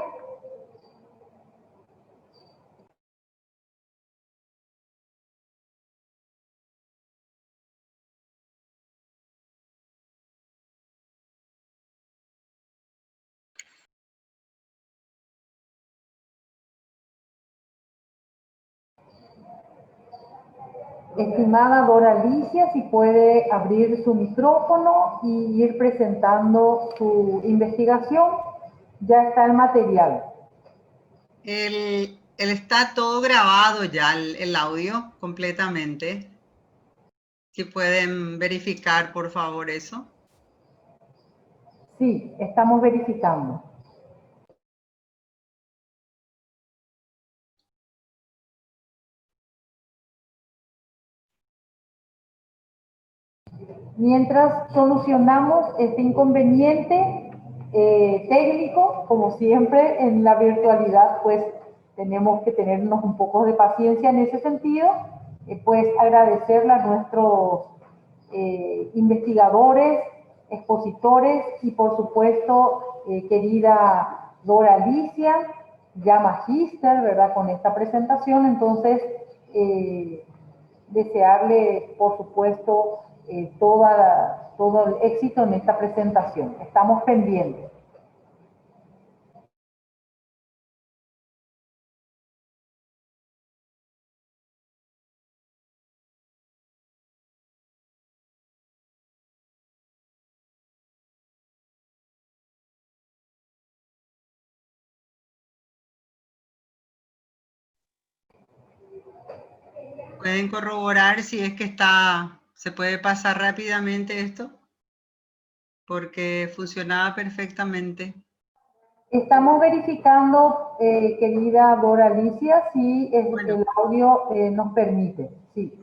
Estimada Dora Alicia, si puede abrir su micrófono y ir presentando su investigación, ya está el material. Está todo grabado ya, el audio completamente. Si pueden verificar, por favor, eso. Sí, estamos verificando. Mientras solucionamos este inconveniente técnico, como siempre en la virtualidad, pues tenemos que tenernos un poco de paciencia en ese sentido, pues agradecerle a nuestros investigadores, expositores y por supuesto, querida Dora Alicia, ya magíster, ¿verdad? Con esta presentación, entonces desearle, por supuesto, todo el éxito en esta presentación. Estamos pendientes. ¿Pueden corroborar si es que se puede pasar rápidamente esto? Porque funcionaba perfectamente. Estamos verificando, querida Dora Alicia, si el audio nos permite. Sí.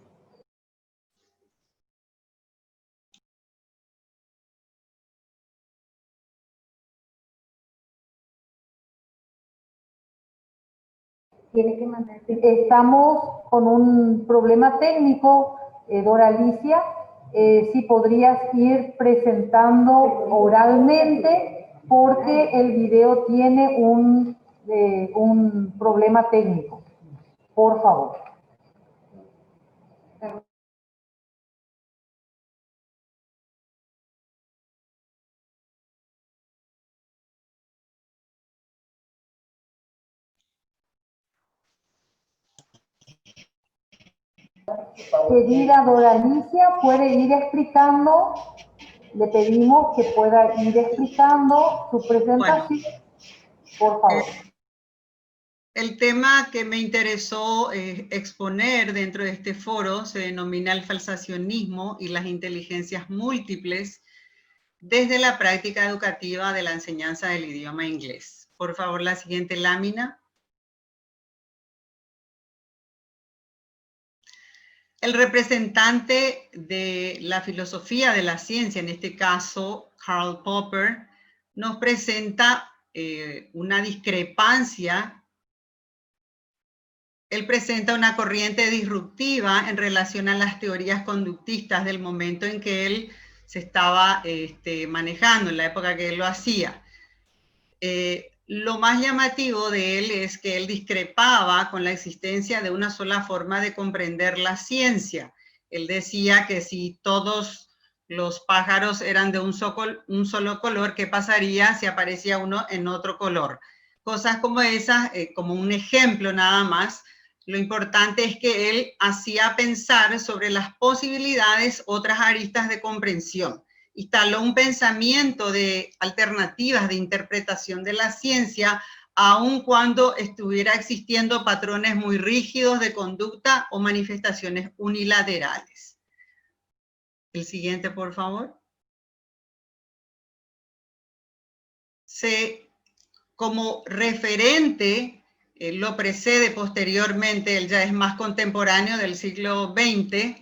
Tiene que mandar. Estamos con un problema técnico, Dora Alicia. Si podrías ir presentando oralmente, porque el video tiene un problema técnico. Por favor. Querida Dora Alicia, puede ir explicando, le pedimos que pueda ir explicando su presentación, por favor. El tema que me interesó exponer dentro de este foro se denomina el falsacionismo y las inteligencias múltiples desde la práctica educativa de la enseñanza del idioma inglés. Por favor, la siguiente lámina. El representante de la filosofía de la ciencia, en este caso Karl Popper, nos presenta una discrepancia. Él presenta una corriente disruptiva en relación a las teorías conductistas del momento en que él se estaba manejando, en la época que él lo hacía. Lo más llamativo de él es que él discrepaba con la existencia de una sola forma de comprender la ciencia. Él decía que si todos los pájaros eran de un solo color, ¿qué pasaría si aparecía uno en otro color? Cosas como esas, como un ejemplo nada más. Lo importante es que él hacía pensar sobre las posibilidades, otras aristas de comprensión. Instaló un pensamiento de alternativas de interpretación de la ciencia, aun cuando estuviera existiendo patrones muy rígidos de conducta o manifestaciones unilaterales. El siguiente, por favor. Como referente, lo precede posteriormente, él ya es más contemporáneo del siglo XX.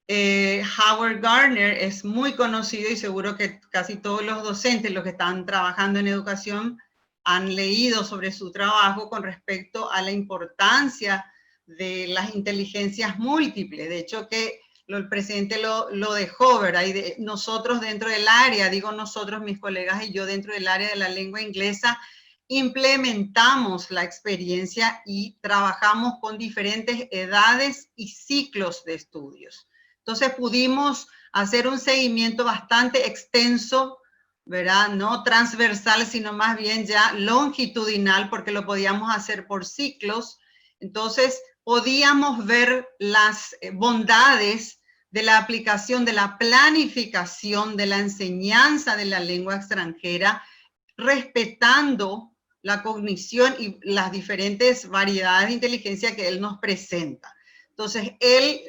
Howard Gardner es muy conocido y seguro que casi todos los docentes, los que están trabajando en educación, han leído sobre su trabajo con respecto a la importancia de las inteligencias múltiples. De hecho, que el presidente lo dejó, ¿verdad? Y nosotros dentro del área, digo nosotros, mis colegas y yo dentro del área de la lengua inglesa, implementamos la experiencia y trabajamos con diferentes edades y ciclos de estudios. Entonces pudimos hacer un seguimiento bastante extenso, ¿verdad? No transversal, sino más bien ya longitudinal, porque lo podíamos hacer por ciclos. Entonces podíamos ver las bondades de la aplicación, de la planificación, de la enseñanza de la lengua extranjera, respetando la cognición y las diferentes variedades de inteligencia que él nos presenta. Entonces,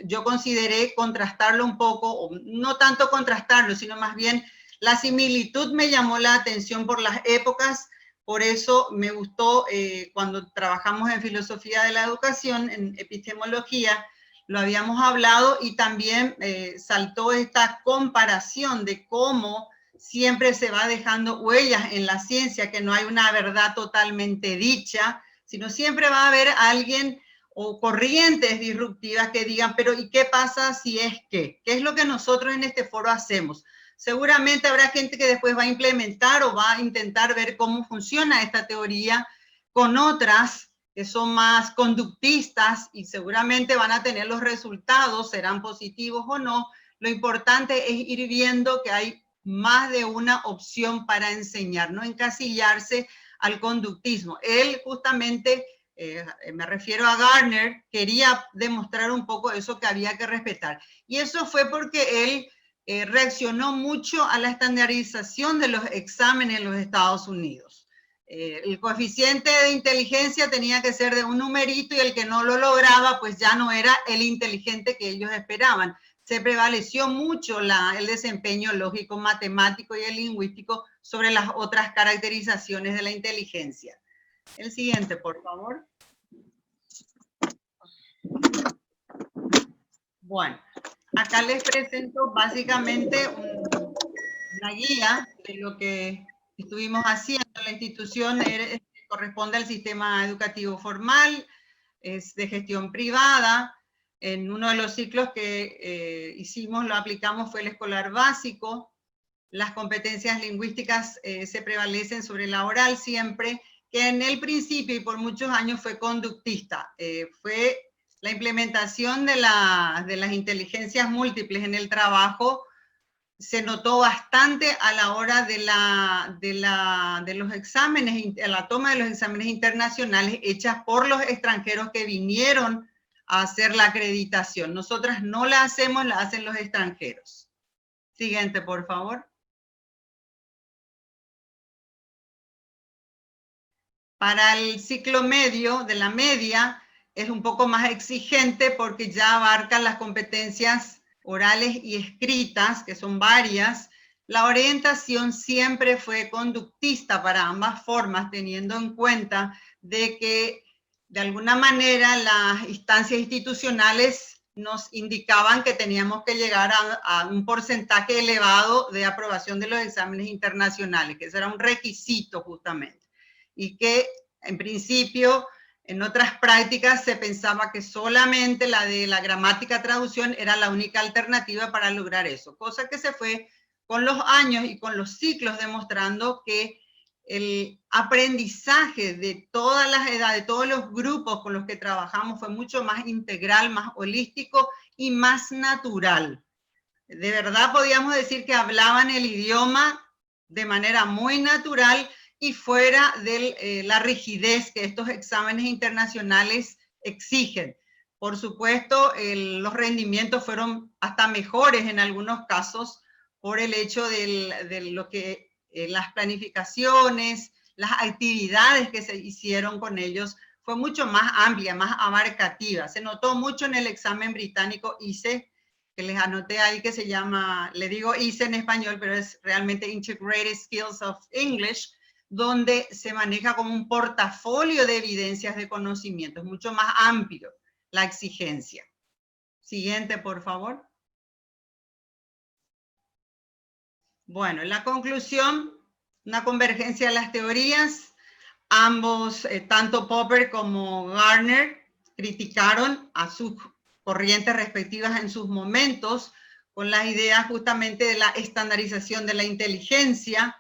yo consideré contrastarlo un poco, o no tanto contrastarlo, sino más bien la similitud me llamó la atención por las épocas, por eso me gustó cuando trabajamos en filosofía de la educación, en epistemología, lo habíamos hablado y también saltó esta comparación de cómo siempre se va dejando huellas en la ciencia, que no hay una verdad totalmente dicha, sino siempre va a haber alguien o corrientes disruptivas que digan, pero ¿y qué pasa si es que? ¿Qué es lo que nosotros en este foro hacemos? Seguramente habrá gente que después va a implementar o va a intentar ver cómo funciona esta teoría con otras que son más conductistas y seguramente van a tener los resultados, serán positivos o no. Lo importante es ir viendo que hay más de una opción para enseñar, no encasillarse al conductismo. Él justamente, me refiero a Gardner, quería demostrar un poco eso que había que respetar. Y eso fue porque él reaccionó mucho a la estandarización de los exámenes en los Estados Unidos. El coeficiente de inteligencia tenía que ser de un numerito y el que no lo lograba, pues ya no era el inteligente que ellos esperaban. Se prevaleció mucho el desempeño lógico, matemático y el lingüístico sobre las otras caracterizaciones de la inteligencia. El siguiente, por favor. Bueno, acá les presento básicamente una guía de lo que estuvimos haciendo. La institución corresponde al sistema educativo formal, es de gestión privada. En uno de los ciclos que hicimos, lo aplicamos, fue el escolar básico. Las competencias lingüísticas se prevalecen sobre la oral siempre, que en el principio y por muchos años fue conductista. Fue la implementación de las inteligencias múltiples en el trabajo, se notó bastante a la hora de los exámenes, a la toma de los exámenes internacionales hechas por los extranjeros que vinieron a hacer la acreditación. Nosotras no la hacemos, la hacen los extranjeros. Siguiente, por favor. Para el ciclo medio, de la media, es un poco más exigente porque ya abarca las competencias orales y escritas, que son varias. La orientación siempre fue conductista para ambas formas, teniendo en cuenta de que de alguna manera las instancias institucionales nos indicaban que teníamos que llegar a un porcentaje elevado de aprobación de los exámenes internacionales, que eso era un requisito justamente. Y que en principio, en otras prácticas se pensaba que solamente la de la gramática traducción era la única alternativa para lograr eso, cosa que se fue con los años y con los ciclos demostrando que el aprendizaje de todas las edades, de todos los grupos con los que trabajamos fue mucho más integral, más holístico y más natural. De verdad podíamos decir que hablaban el idioma de manera muy natural y fuera de la rigidez que estos exámenes internacionales exigen. Por supuesto, los rendimientos fueron hasta mejores en algunos casos por el hecho de lo que las planificaciones, las actividades que se hicieron con ellos, fue mucho más amplia, más abarcativa. Se notó mucho en el examen británico ICE, que les anoté ahí que se llama, le digo ICE en español, pero es realmente Integrated Skills of English, donde se maneja como un portafolio de evidencias de conocimiento, es mucho más amplio la exigencia. Siguiente, por favor. Bueno, en la conclusión, una convergencia de las teorías. Ambos, tanto Popper como Gardner, criticaron a sus corrientes respectivas en sus momentos, con las ideas justamente de la estandarización de la inteligencia,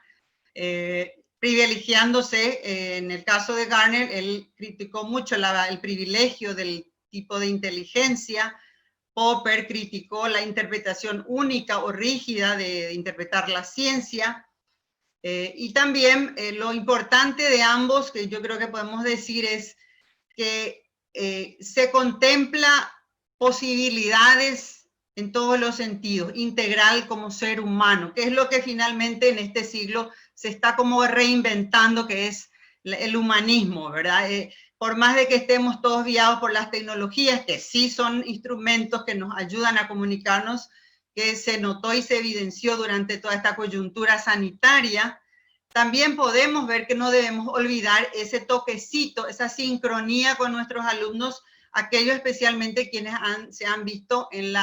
privilegiándose, en el caso de Gardner, él criticó mucho el privilegio del tipo de inteligencia. Popper criticó la interpretación única o rígida de interpretar la ciencia. Y también lo importante de ambos, que yo creo que podemos decir, es que se contempla posibilidades en todos los sentidos, integral como ser humano, que es lo que finalmente en este siglo se está como reinventando, que es el humanismo, ¿verdad? Por más de que estemos todos guiados por las tecnologías, que sí son instrumentos que nos ayudan a comunicarnos, que se notó y se evidenció durante toda esta coyuntura sanitaria, también podemos ver que no debemos olvidar ese toquecito, esa sincronía con nuestros alumnos, aquellos especialmente quienes se han visto en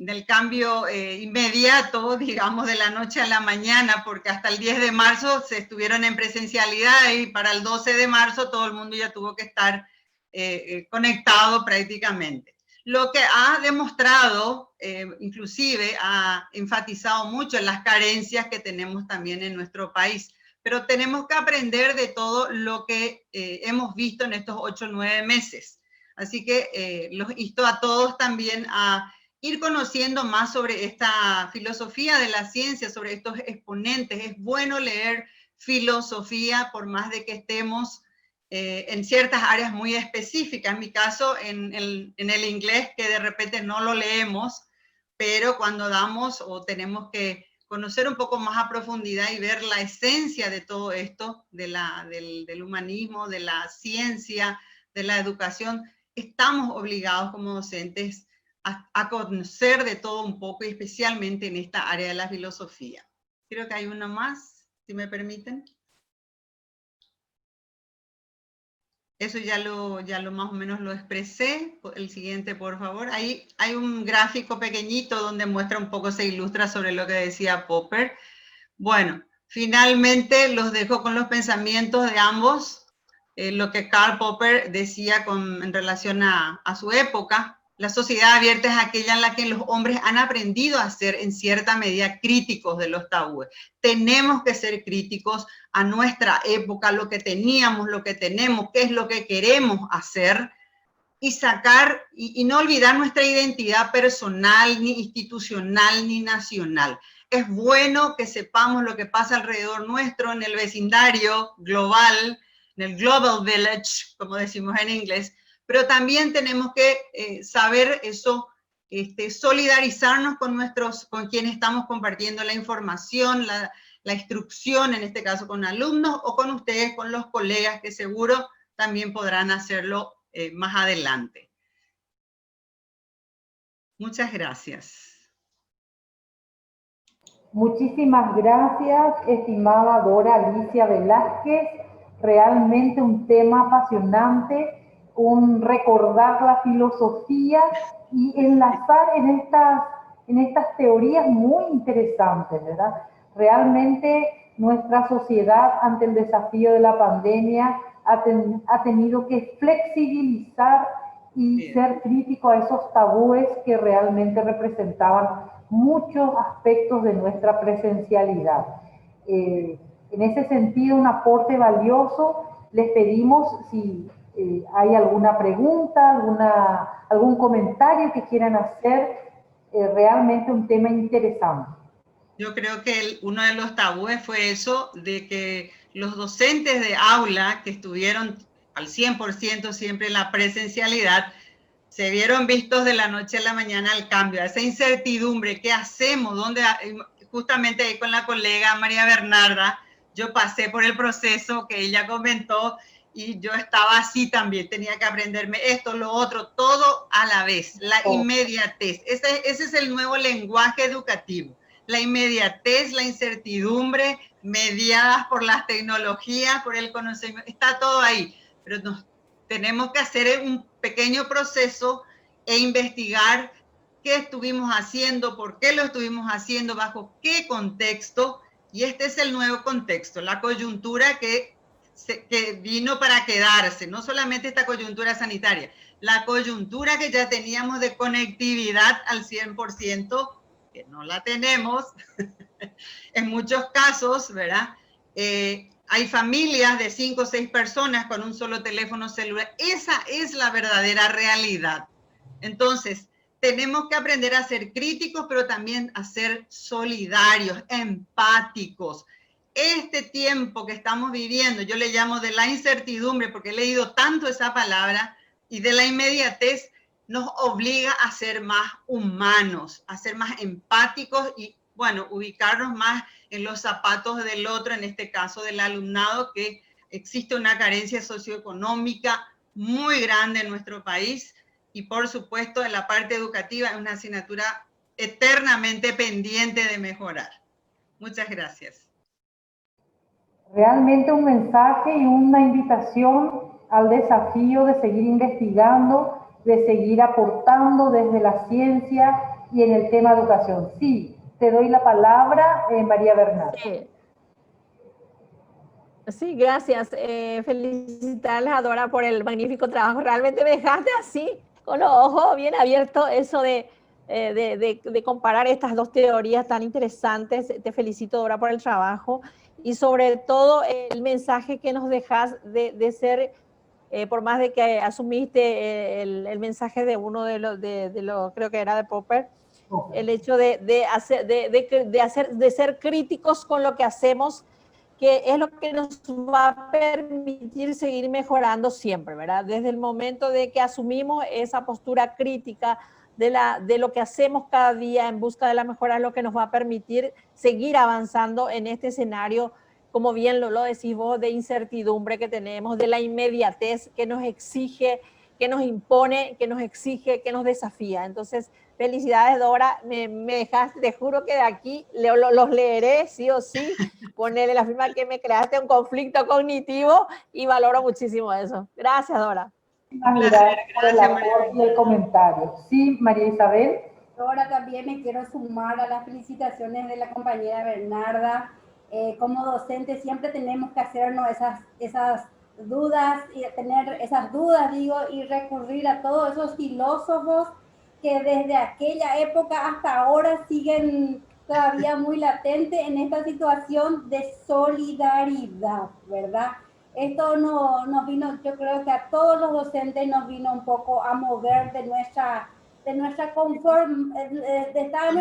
el cambio inmediato, digamos, de la noche a la mañana, porque hasta el 10 de marzo se estuvieron en presencialidad y para el 12 de marzo todo el mundo ya tuvo que estar conectado prácticamente. Lo que ha demostrado, inclusive ha enfatizado mucho en las carencias que tenemos también en nuestro país, pero tenemos que aprender de todo lo que hemos visto en estos 8 o 9 meses. Así que los insto a todos también a ir conociendo más sobre esta filosofía de la ciencia, sobre estos exponentes. Es bueno leer filosofía, por más de que estemos en ciertas áreas muy específicas. En mi caso, en el inglés, que de repente no lo leemos, pero cuando damos o tenemos que conocer un poco más a profundidad y ver la esencia de todo esto, del humanismo, de la ciencia, de la educación, estamos obligados como docentes a conocer de todo un poco, y especialmente en esta área de la filosofía. Creo que hay uno más, si me permiten. Eso ya lo más o menos lo expresé. El siguiente, por favor. Ahí hay un gráfico pequeñito donde muestra un poco, se ilustra sobre lo que decía Popper. Bueno, Finalmente, los dejo con los pensamientos de ambos. Lo que Karl Popper decía en relación a su época. La sociedad abierta es aquella en la que los hombres han aprendido a ser en cierta medida críticos de los tabúes. Tenemos que ser críticos a nuestra época, lo que teníamos, lo que tenemos, qué es lo que queremos hacer, y sacar y no olvidar nuestra identidad personal, ni institucional, ni nacional. Es bueno que sepamos lo que pasa alrededor nuestro, en el vecindario global, en el global village, como decimos en inglés, pero también tenemos que saber eso, solidarizarnos con quienes estamos compartiendo la información, la instrucción, en este caso con alumnos, o con ustedes, con los colegas, que seguro también podrán hacerlo más adelante. Muchas gracias. Muchísimas gracias, estimada Dora Alicia Velázquez. Realmente un tema apasionante, un recordar la filosofía y enlazar en estas teorías muy interesantes, ¿verdad? Realmente nuestra sociedad, ante el desafío de la pandemia, ha tenido que flexibilizar y ser crítico a esos tabúes que realmente representaban muchos aspectos de nuestra presencialidad. En ese sentido, un aporte valioso. Les pedimos si hay alguna pregunta, algún comentario que quieran hacer. Realmente un tema interesante. Yo creo que uno de los tabúes fue eso, de que los docentes de aula que estuvieron al 100% siempre en la presencialidad, se vieron vistos de la noche a la mañana al cambio, a esa incertidumbre, ¿qué hacemos? ¿Dónde? Justamente ahí con la colega María Bernarda, yo pasé por el proceso que ella comentó y yo estaba así también, tenía que aprenderme esto, lo otro, todo a la vez, la inmediatez. Ese es el nuevo lenguaje educativo. La inmediatez, la incertidumbre, mediadas por las tecnologías, por el conocimiento, está todo ahí, pero tenemos que hacer un pequeño proceso e investigar qué estuvimos haciendo, por qué lo estuvimos haciendo, bajo qué contexto, y este es el nuevo contexto, la coyuntura que vino para quedarse, no solamente esta coyuntura sanitaria, la coyuntura que ya teníamos de conectividad al 100%, que no la tenemos en muchos casos, ¿verdad? Hay familias de 5 o 6 personas con un solo teléfono celular. Esa es la verdadera realidad. Entonces, tenemos que aprender a ser críticos, pero también a ser solidarios, empáticos. Este tiempo que estamos viviendo, yo le llamo de la incertidumbre, porque he leído tanto esa palabra, y de la inmediatez, nos obliga a ser más humanos, a ser más empáticos y, bueno, ubicarnos más en los zapatos del otro, en este caso del alumnado, que existe una carencia socioeconómica muy grande en nuestro país y, por supuesto, en la parte educativa es una asignatura eternamente pendiente de mejorar. Muchas gracias. Realmente un mensaje y una invitación al desafío de seguir investigando, de seguir aportando desde la ciencia y en el tema educación. Sí, te doy la palabra, María Bernarda. Sí, gracias. Felicitarles a Dora por el magnífico trabajo. Realmente me dejaste así, con los ojos bien abiertos, eso de comparar estas dos teorías tan interesantes. Te felicito, Dora, por el trabajo y sobre todo el mensaje que nos dejas de ser, por más de que asumiste el mensaje de uno de los, creo que era de Popper, el hecho de ser críticos con lo que hacemos, que es lo que nos va a permitir seguir mejorando siempre, ¿verdad? Desde el momento de que asumimos esa postura crítica de lo que hacemos cada día en busca de la mejora, es lo que nos va a permitir seguir avanzando en este escenario, como bien lo decís vos, de incertidumbre que tenemos, de la inmediatez que nos exige, que nos impone, que nos exige, que nos desafía. Entonces, felicidades, Dora, me dejaste, te juro que de aquí los leeré sí o sí, ponerle la firma que me creaste un conflicto cognitivo y valoro muchísimo eso. Gracias, Dora. Gracias por el aporte y el comentario. Sí, María Isabel. Dora, también me quiero sumar a las felicitaciones de la compañera Bernarda. como docentes siempre tenemos que hacernos esas dudas, y tener esas dudas, digo, y recurrir a todos esos filósofos que desde aquella época hasta ahora siguen todavía muy latente en esta situación de solidaridad, ¿verdad? Esto nos vino, yo creo que a todos los docentes nos vino un poco a mover de nuestra confort, de estar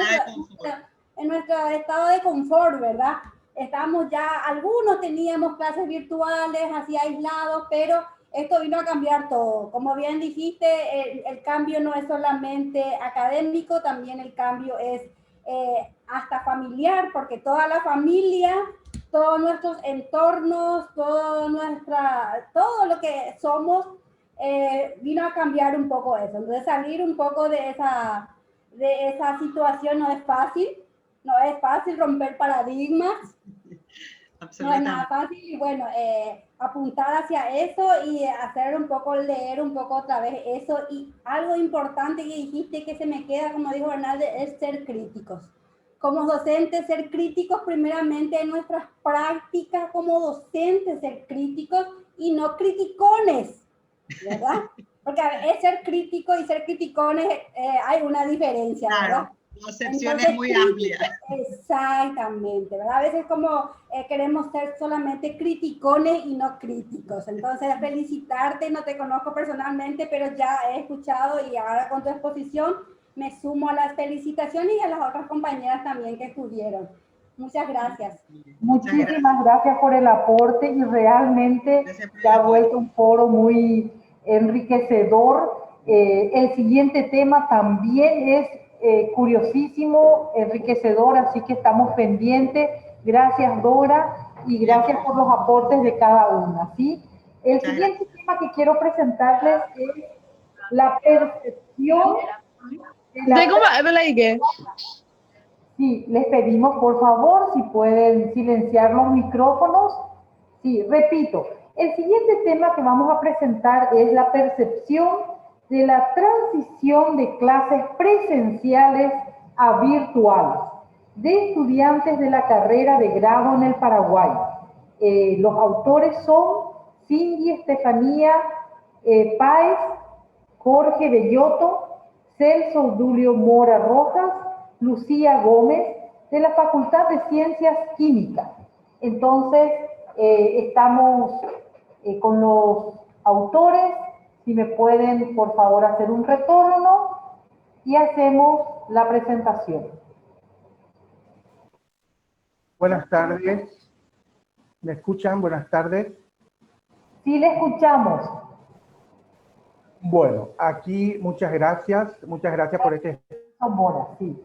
en nuestro estado de confort, ¿verdad? Estamos ya, algunos teníamos clases virtuales, así aislados, pero esto vino a cambiar todo. Como bien dijiste, el cambio no es solamente académico, también el cambio es hasta familiar, porque toda la familia, todos nuestros entornos, todo lo que somos, vino a cambiar un poco eso. Entonces salir un poco de esa situación no es fácil romper paradigmas. No es nada fácil y bueno, apuntar hacia eso y leer un poco otra vez eso. Y algo importante que dijiste que se me queda, como dijo Bernal, es ser críticos. Como docentes, ser críticos primeramente en nuestras prácticas como docentes, ser críticos y no criticones, ¿verdad? Porque es ser crítico y ser criticones, hay una diferencia, claro, ¿verdad? La concepción es muy amplia. Exactamente, ¿verdad? A veces como queremos ser solamente criticones y no críticos. Entonces, felicitarte, no te conozco personalmente, pero ya he escuchado y ahora con tu exposición me sumo a las felicitaciones y a las otras compañeras también que estuvieron. Muchas gracias. Muchísimas gracias por el aporte y realmente se ha vuelto un foro muy enriquecedor. El siguiente tema también es curiosísimo, enriquecedor, así que estamos pendientes. Gracias, Dora, y gracias por los aportes de cada una, ¿sí? El siguiente tema que quiero presentarles es la percepción de la... Sí, les pedimos por favor si pueden silenciar los micrófonos. Sí, repito, el siguiente tema que vamos a presentar es la percepción de la transición de clases presenciales a virtuales de estudiantes de la carrera de grado en el Paraguay. Los autores son Cindy Estefanía Páez, Jorge Bellotto, Celso Dulio Mora Rojas, Lucía Gómez, de la Facultad de Ciencias Químicas. Entonces, estamos con los autores, si me pueden por favor hacer un retorno y hacemos la presentación. Buenas tardes. ¿Me escuchan? Buenas tardes. Sí, le escuchamos. Bueno, aquí muchas gracias por este... Mora, sí.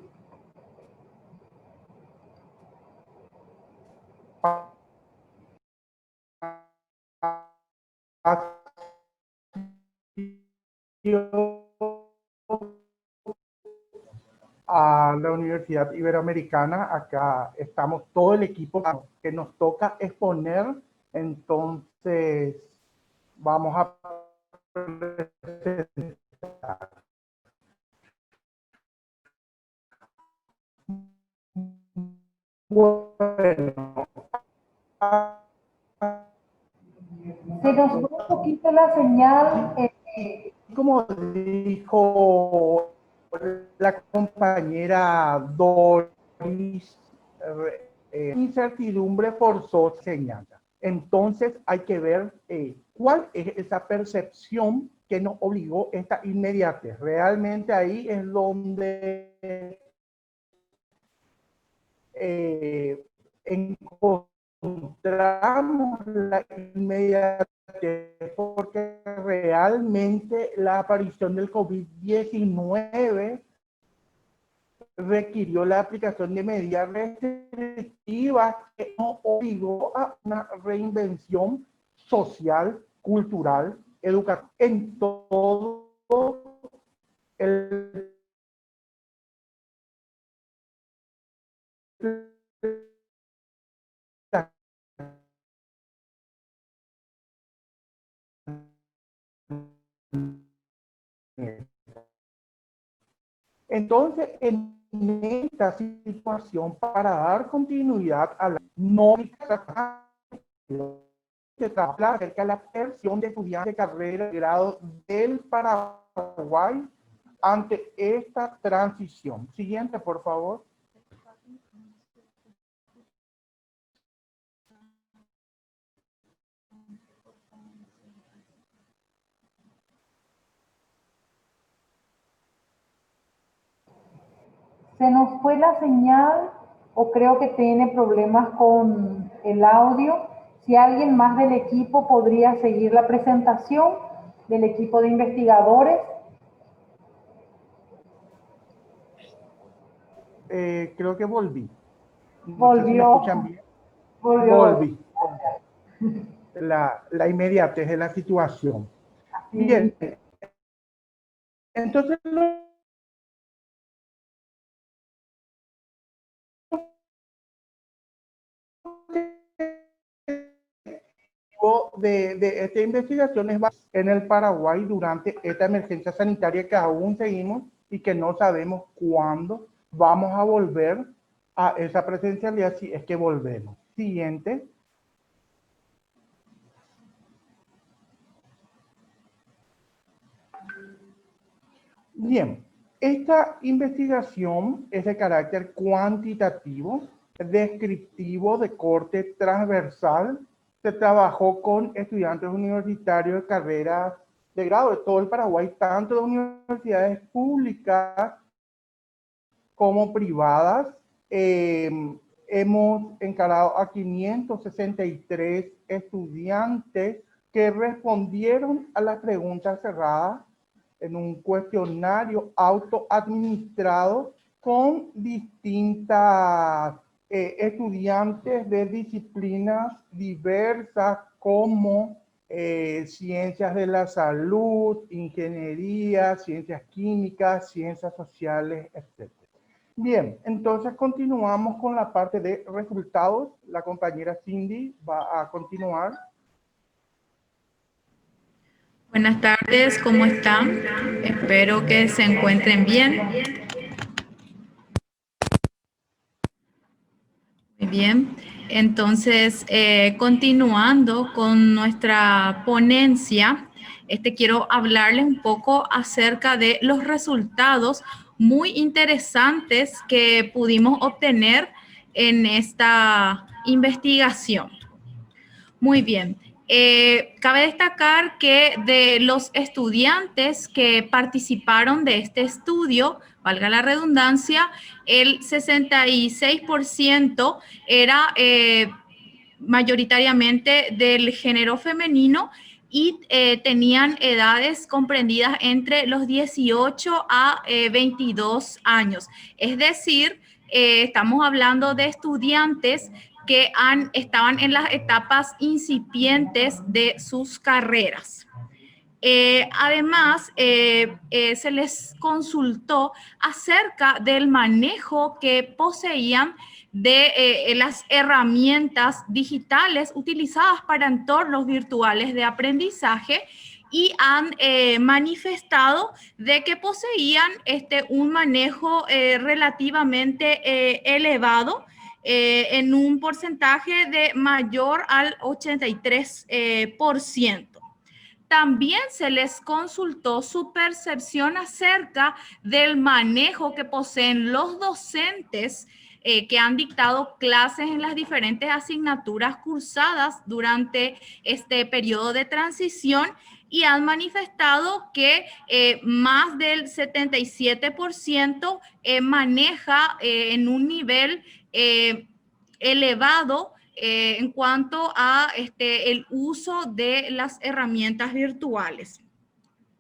A la Universidad Iberoamericana, acá estamos todo el equipo que nos toca exponer, entonces vamos a presentar. Bueno, se nos fue un poquito la señal. Como dijo la compañera Doris, incertidumbre forzosa enseñanza. Entonces hay que ver cuál es esa percepción que nos obligó esta inmediatez. Realmente ahí es donde encontramos la inmediatez, porque realmente la aparición del COVID-19 requirió la aplicación de medidas restrictivas que nos obligó a una reinvención social, cultural, educativa en todo el Entonces, en esta situación para dar continuidad a la norma que trabaja acerca de la percepción de estudiantes de carrera de grado del Paraguay ante esta transición. Siguiente, por favor. Se nos fue la señal o creo que tiene problemas con el audio. Si alguien más del equipo podría seguir la presentación del equipo de investigadores. Creo que volví. Volvió. No sé si me escuchan bien. Volví. La inmediatez de la situación. Bien. Entonces, de esta investigación es en el Paraguay durante esta emergencia sanitaria que aún seguimos y que no sabemos cuándo vamos a volver a esa presencialidad, si es que volvemos. Siguiente. Bien, esta investigación es de carácter cuantitativo, descriptivo, de corte transversal. Se trabajó con estudiantes universitarios de carreras de grado de todo el Paraguay, tanto de universidades públicas como privadas. Hemos encarado a 563 estudiantes que respondieron a las preguntas cerradas en un cuestionario autoadministrado con distintas estudiantes de disciplinas diversas como ciencias de la salud, ingeniería, ciencias químicas, ciencias sociales, etc. Bien, entonces continuamos con la parte de resultados. La compañera Cindy va a continuar. Buenas tardes, ¿cómo están? Espero que se encuentren bien. Muy bien, entonces continuando con nuestra ponencia, quiero hablarles un poco acerca de los resultados muy interesantes que pudimos obtener en esta investigación. Muy bien. Cabe destacar que de los estudiantes que participaron de este estudio, valga la redundancia, el 66% era mayoritariamente del género femenino y tenían edades comprendidas entre los 18 a 22 años. Es decir, estamos hablando de estudiantes que estaban en las etapas incipientes de sus carreras. Además, se les consultó acerca del manejo que poseían de las herramientas digitales utilizadas para entornos virtuales de aprendizaje y han manifestado de que poseían un manejo relativamente elevado, en un porcentaje de mayor al 83%. También se les consultó su percepción acerca del manejo que poseen los docentes que han dictado clases en las diferentes asignaturas cursadas durante este periodo de transición y han manifestado que más del 77% maneja en un nivel elevado en cuanto a el uso de las herramientas virtuales.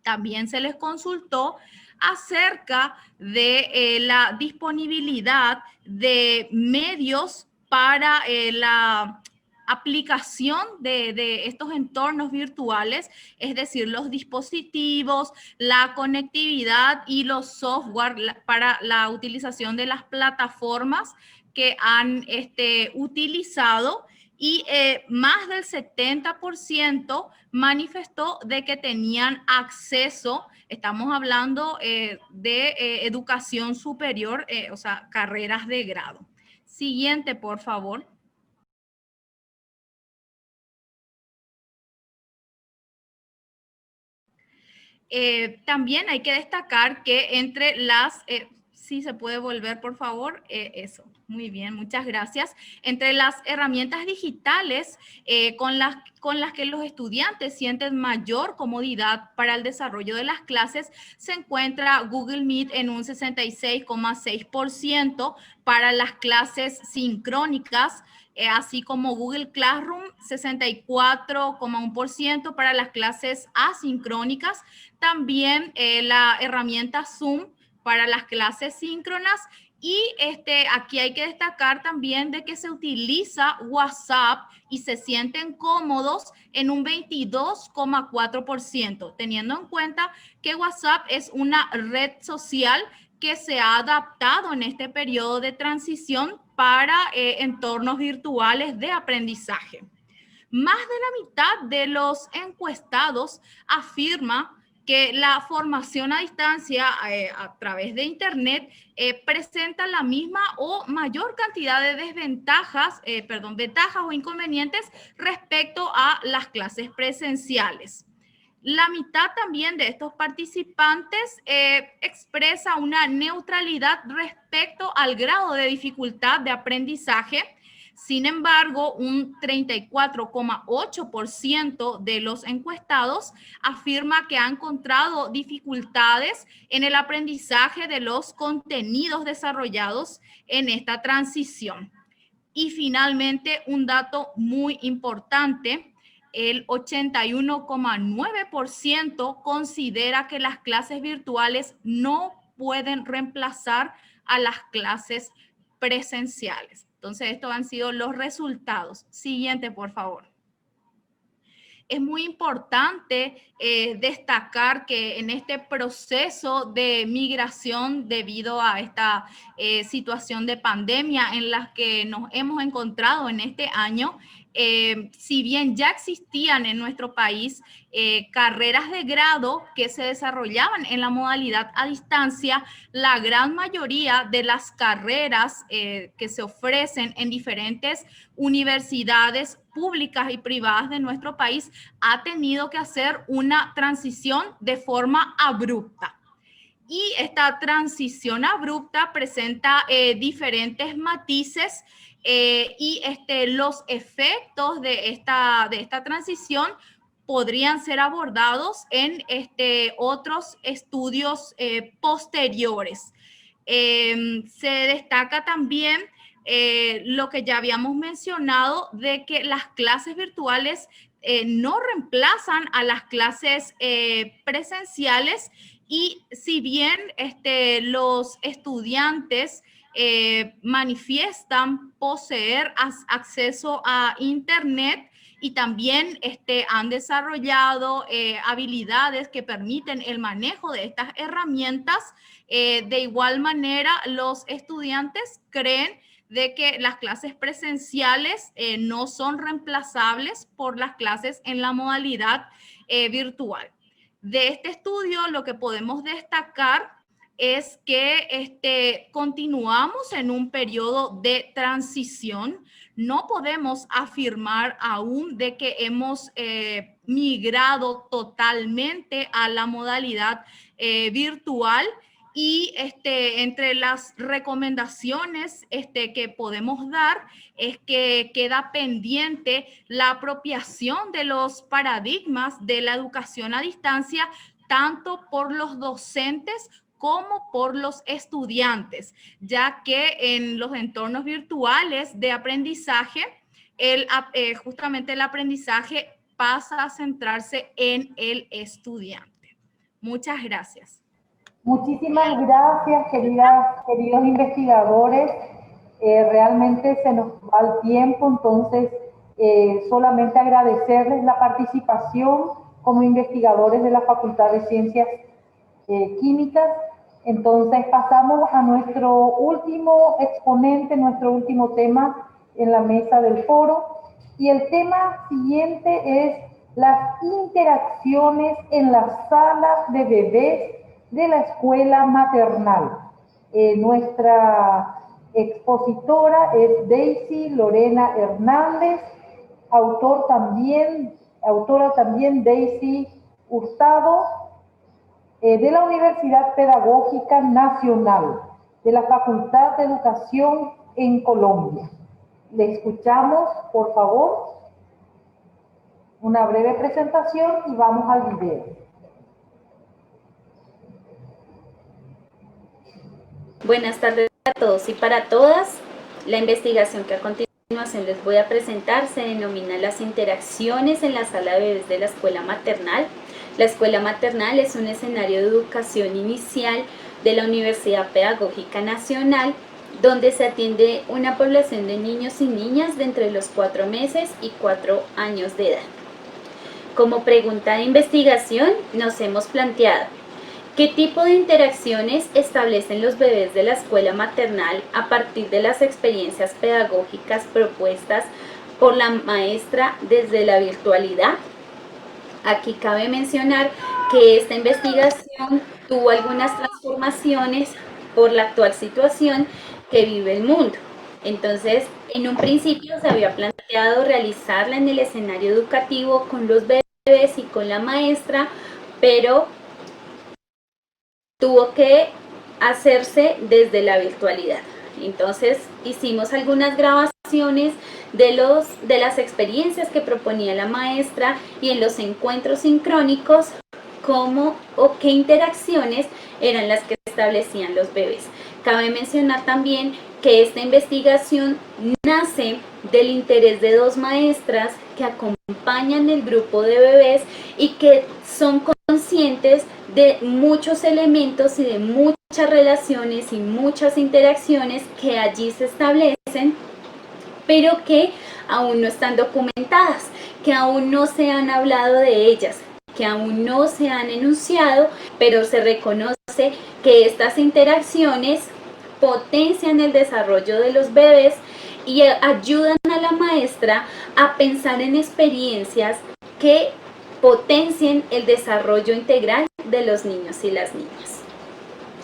También se les consultó acerca de la disponibilidad de medios para la aplicación de estos entornos virtuales, es decir, los dispositivos, la conectividad y los software para la utilización de las plataformas que han utilizado, y más del 70% manifestó de que tenían acceso, estamos hablando de educación superior, o sea, carreras de grado. Siguiente, por favor. También hay que destacar que entre las, si se puede volver por favor, eso, muy bien, muchas gracias. Entre las herramientas digitales con las que los estudiantes sienten mayor comodidad para el desarrollo de las clases, se encuentra Google Meet en un 66,6% para las clases sincrónicas, así como Google Classroom, 64,1% para las clases asincrónicas. También la herramienta Zoom para las clases síncronas. Y aquí hay que destacar también de que se utiliza WhatsApp y se sienten cómodos en un 22,4%, teniendo en cuenta que WhatsApp es una red social que se ha adaptado en este periodo de transición para entornos virtuales de aprendizaje. Más de la mitad de los encuestados afirma que la formación a distancia a través de Internet presenta la misma o mayor cantidad de ventajas o inconvenientes respecto a las clases presenciales. La mitad también de estos participantes expresa una neutralidad respecto al grado de dificultad de aprendizaje. Sin embargo, un 34,8% de los encuestados afirma que ha encontrado dificultades en el aprendizaje de los contenidos desarrollados en esta transición. Y finalmente, un dato muy importante, el 81,9% considera que las clases virtuales no pueden reemplazar a las clases presenciales. Entonces, estos han sido los resultados. Siguiente, por favor. Es muy importante destacar que en este proceso de migración debido a esta situación de pandemia en la que nos hemos encontrado en este año, si bien ya existían en nuestro país carreras de grado que se desarrollaban en la modalidad a distancia, la gran mayoría de las carreras que se ofrecen en diferentes universidades públicas y privadas de nuestro país ha tenido que hacer una transición de forma abrupta. Y esta transición abrupta presenta diferentes matices y los efectos de esta transición podrían ser abordados en otros estudios posteriores. Se destaca también lo que ya habíamos mencionado de que las clases virtuales no reemplazan a las clases presenciales, y si bien los estudiantes manifiestan poseer acceso a Internet y también han desarrollado habilidades que permiten el manejo de estas herramientas, de igual manera los estudiantes creen de que las clases presenciales no son reemplazables por las clases en la modalidad virtual. De este estudio lo que podemos destacar es que continuamos en un periodo de transición. No podemos afirmar aún de que hemos migrado totalmente a la modalidad virtual. Y entre las recomendaciones que podemos dar es que queda pendiente la apropiación de los paradigmas de la educación a distancia, tanto por los docentes como por los estudiantes, ya que en los entornos virtuales de aprendizaje, justamente el aprendizaje pasa a centrarse en el estudiante. Muchas gracias. Muchísimas gracias, queridos investigadores. Realmente se nos va el tiempo, entonces solamente agradecerles la participación como investigadores de la Facultad de Ciencias Químicas. Entonces pasamos a nuestro último exponente, nuestro último tema en la mesa del foro, Y el tema siguiente es las interacciones en la sala de bebés de la escuela maternal. Nuestra expositora es Daisy Lorena Hernández, autora también Daisy Hurtado, de la Universidad Pedagógica Nacional, de la Facultad de Educación en Colombia. Le escuchamos, por favor, una breve presentación y vamos al video. Buenas tardes a todos y para todas. La investigación que a continuación les voy a presentar se denomina las interacciones en la sala de bebés de la escuela maternal. La escuela maternal es un escenario de educación inicial de la Universidad Pedagógica Nacional, donde se atiende una población de niños y niñas de entre los 4 meses y 4 años de edad. Como pregunta de investigación nos hemos planteado ¿qué tipo de interacciones establecen los bebés de la escuela maternal a partir de las experiencias pedagógicas propuestas por la maestra desde la virtualidad? Aquí cabe mencionar que esta investigación tuvo algunas transformaciones por la actual situación que vive el mundo. Entonces, en un principio se había planteado realizarla en el escenario educativo con los bebés y con la maestra, pero tuvo que hacerse desde la virtualidad. Entonces hicimos algunas grabaciones de las experiencias que proponía la maestra y en los encuentros sincrónicos qué interacciones eran las que establecían los bebés. Cabe mencionar también que esta investigación nace del interés de 2 maestras que acompañan el grupo de bebés y que son conscientes de muchos elementos y de muchas relaciones y muchas interacciones que allí se establecen, pero que aún no están documentadas, que aún no se han hablado de ellas, que aún no se han enunciado, pero se reconoce que estas interacciones potencian el desarrollo de los bebés y ayudan a la maestra a pensar en experiencias que potencien el desarrollo integral de los niños y las niñas.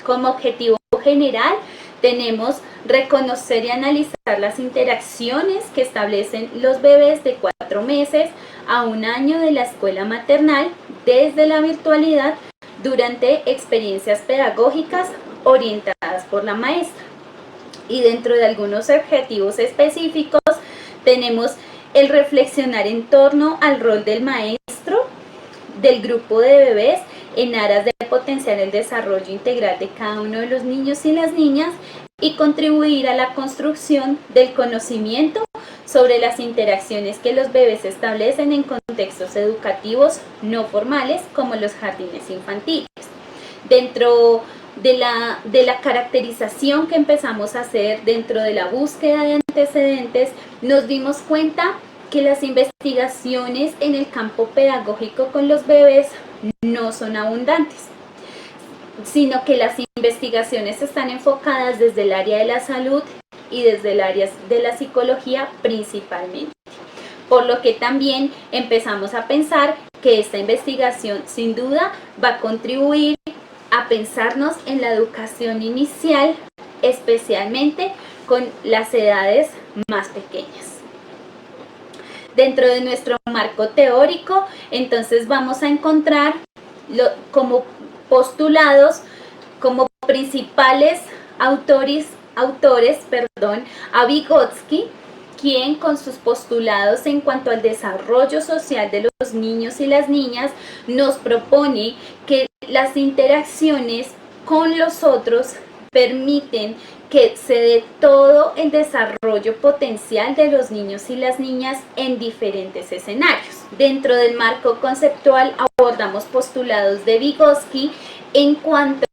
Como objetivo general tenemos reconocer y analizar las interacciones que establecen los bebés de 4 meses a 1 año de la escuela maternal desde la virtualidad durante experiencias pedagógicas orientadas por la maestra. Y dentro de algunos objetivos específicos tenemos el reflexionar en torno al rol del maestro, del grupo de bebés, en aras de potenciar el desarrollo integral de cada uno de los niños y las niñas y contribuir a la construcción del conocimiento sobre las interacciones que los bebés establecen en contextos educativos no formales como los jardines infantiles. Dentro de la caracterización que empezamos a hacer dentro de la búsqueda de antecedentes, nos dimos cuenta que las investigaciones en el campo pedagógico con los bebés no son abundantes, sino que las investigaciones están enfocadas desde el área de la salud y desde el área de la psicología principalmente. Por lo que también empezamos a pensar que esta investigación sin duda va a contribuir a pensarnos en la educación inicial, especialmente con las edades más pequeñas. Dentro de nuestro marco teórico, entonces vamos a encontrar como postulados, como principales autores, a Vygotsky, quien con sus postulados en cuanto al desarrollo social de los niños y las niñas nos propone que las interacciones con los otros permiten que se dé todo el desarrollo potencial de los niños y las niñas en diferentes escenarios. Dentro del marco conceptual abordamos postulados de Vygotsky en cuanto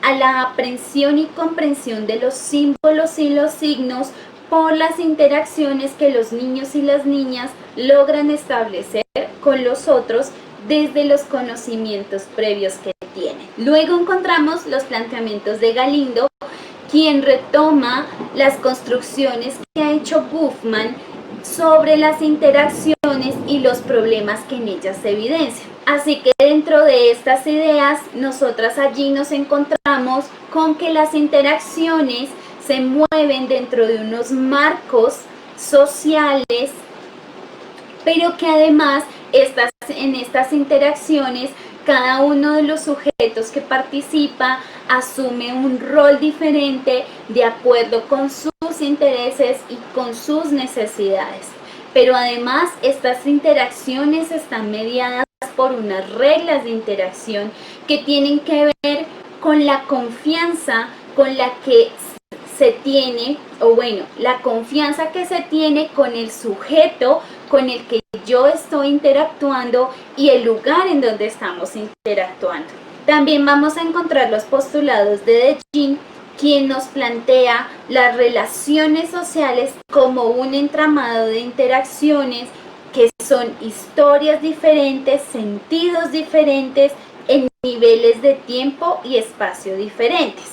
a la aprehensión y comprensión de los símbolos y los signos por las interacciones que los niños y las niñas logran establecer con los otros desde los conocimientos previos que tienen. Luego encontramos los planteamientos de Galindo, quien retoma las construcciones que ha hecho Buffman sobre las interacciones y los problemas que en ellas se evidencian. Así que dentro de estas ideas, nosotras allí nos encontramos con que las interacciones se mueven dentro de unos marcos sociales, pero que además en estas interacciones cada uno de los sujetos que participa asume un rol diferente de acuerdo con sus intereses y con sus necesidades. Pero además estas interacciones están mediadas por unas reglas de interacción que tienen que ver con la confianza con la que se tiene, o bueno, la confianza que se tiene con el sujeto con el que yo estoy interactuando y el lugar en donde estamos interactuando. También vamos a encontrar los postulados de De Jing, quien nos plantea las relaciones sociales como un entramado de interacciones que son historias diferentes, sentidos diferentes, en niveles de tiempo y espacio diferentes.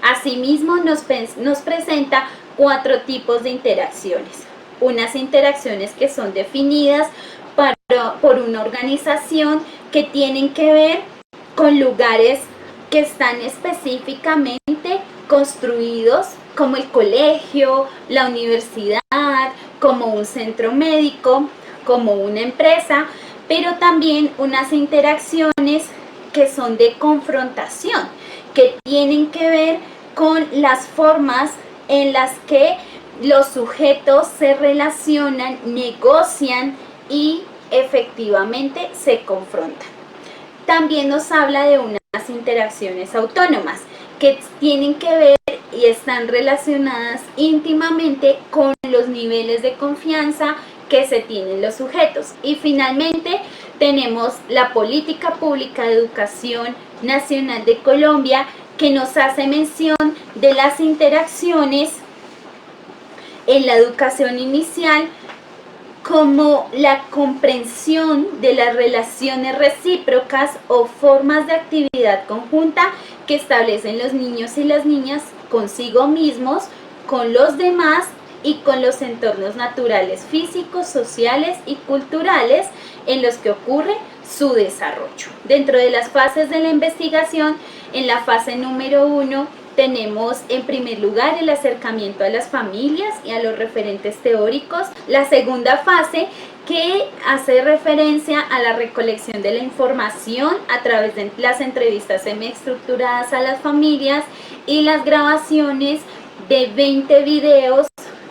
Asimismo, nos presenta 4 tipos de interacciones. Unas interacciones que son definidas por una organización que tienen que ver con lugares que están específicamente construidos como el colegio, la universidad, como un centro médico, como una empresa, pero también unas interacciones que son de confrontación, que tienen que ver con las formas en las que los sujetos se relacionan, negocian y efectivamente se confrontan. También nos habla de unas interacciones autónomas que tienen que ver y están relacionadas íntimamente con los niveles de confianza que se tienen los sujetos. Y finalmente tenemos la Política Pública de Educación Nacional de Colombia, que nos hace mención de las interacciones en la educación inicial como la comprensión de las relaciones recíprocas o formas de actividad conjunta que establecen los niños y las niñas consigo mismos, con los demás y con los entornos naturales, físicos, sociales y culturales en los que ocurre su desarrollo. Dentro de las fases de la investigación, en la fase número 1, tenemos en primer lugar el acercamiento a las familias y a los referentes teóricos. La segunda fase, que hace referencia a la recolección de la información a través de las entrevistas semiestructuradas a las familias y las grabaciones de 20 videos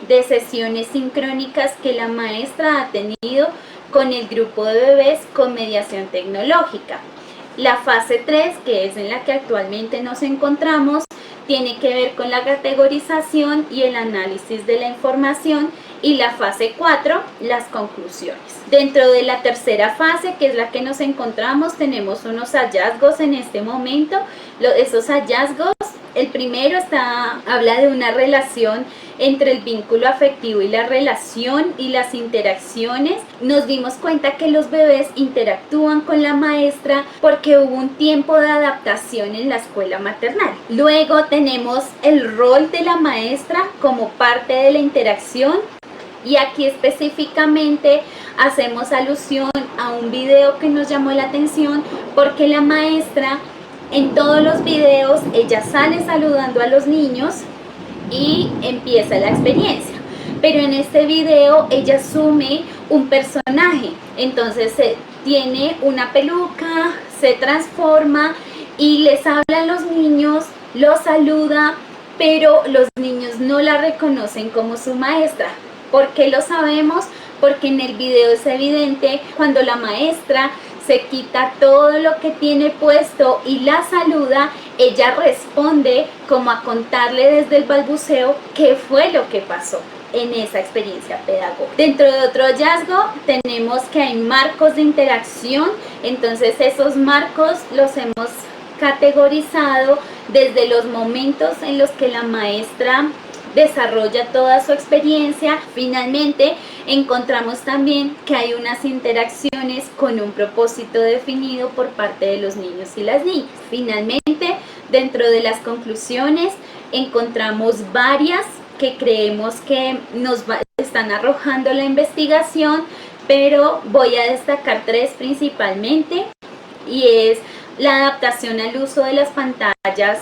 de sesiones sincrónicas que la maestra ha tenido con el grupo de bebés con mediación tecnológica. La fase 3, que es en la que actualmente nos encontramos, tiene que ver con la categorización y el análisis de la información, y la fase 4, las conclusiones. Dentro de la tercera fase, que es la que nos encontramos, tenemos unos hallazgos en este momento. Esos hallazgos, el primero habla de una relación entre el vínculo afectivo y la relación y las interacciones. Nos dimos cuenta que los bebés interactúan con la maestra porque hubo un tiempo de adaptación en la escuela maternal. Luego tenemos el rol de la maestra como parte de la interacción, y aquí específicamente hacemos alusión a un video que nos llamó la atención porque la maestra en todos los videos ella sale saludando a los niños y empieza la experiencia, pero en este video ella asume un personaje, entonces tiene una peluca, se transforma y les habla a los niños, los saluda, pero los niños no la reconocen como su maestra. ¿Por qué lo sabemos? Porque en el video es evidente cuando la maestra se quita todo lo que tiene puesto y la saluda, ella responde como a contarle desde el balbuceo qué fue lo que pasó en esa experiencia pedagógica. Dentro de otro hallazgo tenemos que hay marcos de interacción, entonces esos marcos los hemos categorizado desde los momentos en los que la maestra desarrolla toda su experiencia. Finalmente encontramos también que hay unas interacciones con un propósito definido por parte de los niños y las niñas. Finalmente, dentro de las conclusiones encontramos varias que creemos que están arrojando la investigación, pero voy a destacar 3 principalmente, y es la adaptación al uso de las pantallas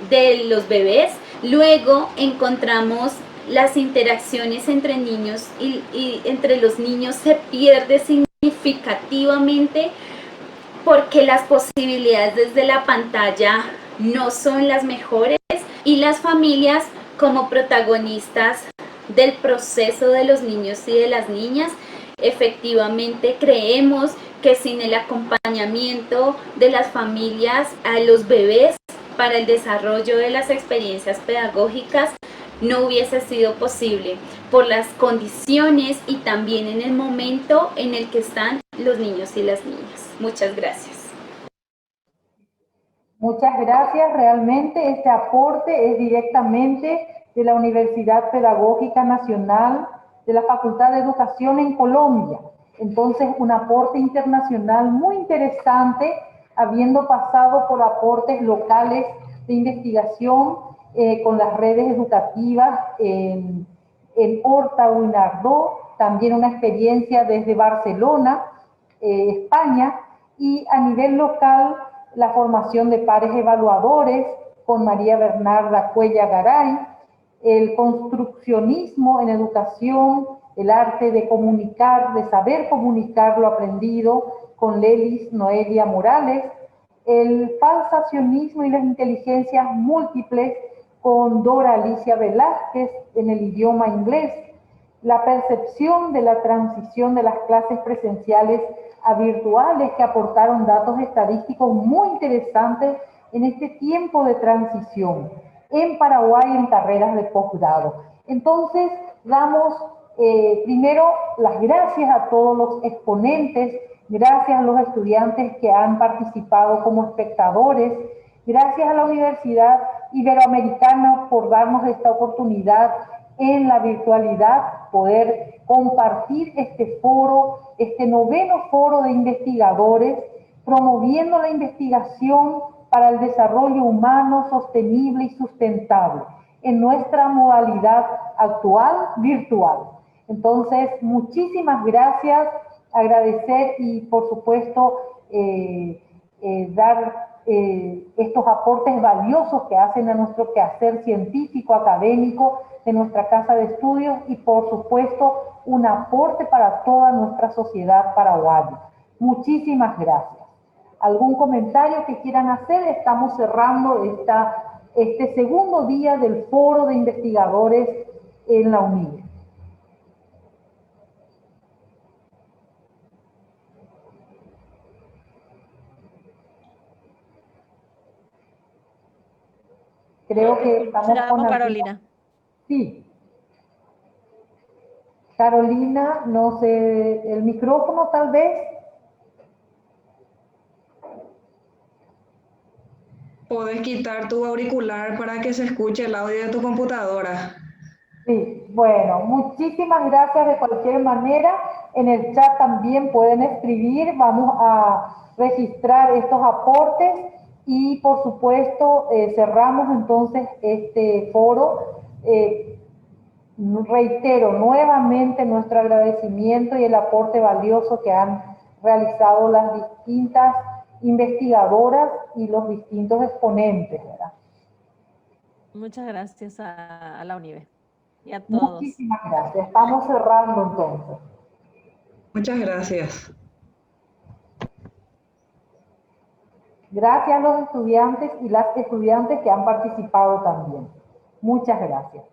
de los bebés. Luego encontramos las interacciones entre niños y entre los niños se pierde significativamente porque las posibilidades desde la pantalla no son las mejores, y las familias como protagonistas del proceso de los niños y de las niñas, efectivamente creemos que sin el acompañamiento de las familias a los bebés para el desarrollo de las experiencias pedagógicas no hubiese sido posible por las condiciones y también en el momento en el que están los niños y las niñas. Muchas gracias. Muchas gracias. Realmente este aporte es directamente de la Universidad Pedagógica Nacional de la Facultad de Educación en Colombia. Entonces, un aporte internacional muy interesante, habiendo pasado por aportes locales de investigación con las redes educativas en Horta o en Ardó, también una experiencia desde Barcelona, España, y a nivel local la formación de pares evaluadores con María Bernarda Cuella Garay, el construccionismo en educación, el arte de comunicar, de saber comunicar lo aprendido con Lelis Noelia Morales, el falsacionismo y las inteligencias múltiples con Dora Alicia Velázquez en el idioma inglés, la percepción de la transición de las clases presenciales a virtuales, que aportaron datos estadísticos muy interesantes en este tiempo de transición en Paraguay en carreras de posgrado. Entonces, damos primero las gracias a todos los exponentes, gracias a los estudiantes que han participado como espectadores, gracias a la Universidad Iberoamericana por darnos esta oportunidad en la virtualidad, poder compartir este foro, este 9º foro de investigadores, promoviendo la investigación para el desarrollo humano sostenible y sustentable en nuestra modalidad actual virtual. Entonces, muchísimas gracias, agradecer y por supuesto dar estos aportes valiosos que hacen a nuestro quehacer científico, académico de nuestra casa de estudios, y por supuesto un aporte para toda nuestra sociedad paraguaya. Muchísimas gracias. ¿Algún comentario que quieran hacer? Estamos cerrando este segundo día del foro de investigadores en la UNIBE. Creo que estamos con Carolina. Sí. Carolina, no sé, el micrófono tal vez. Podés quitar tu auricular para que se escuche el audio de tu computadora. Sí, bueno, muchísimas gracias de cualquier manera. En el chat también pueden escribir, vamos a registrar estos aportes y por supuesto cerramos entonces este foro. Reitero nuevamente nuestro agradecimiento y el aporte valioso que han realizado las distintas investigadoras y los distintos exponentes, ¿verdad? Muchas gracias a la UNIBE y a todos. Muchísimas gracias. Estamos cerrando entonces. Muchas gracias. Gracias a los estudiantes y las estudiantes que han participado también. Muchas gracias.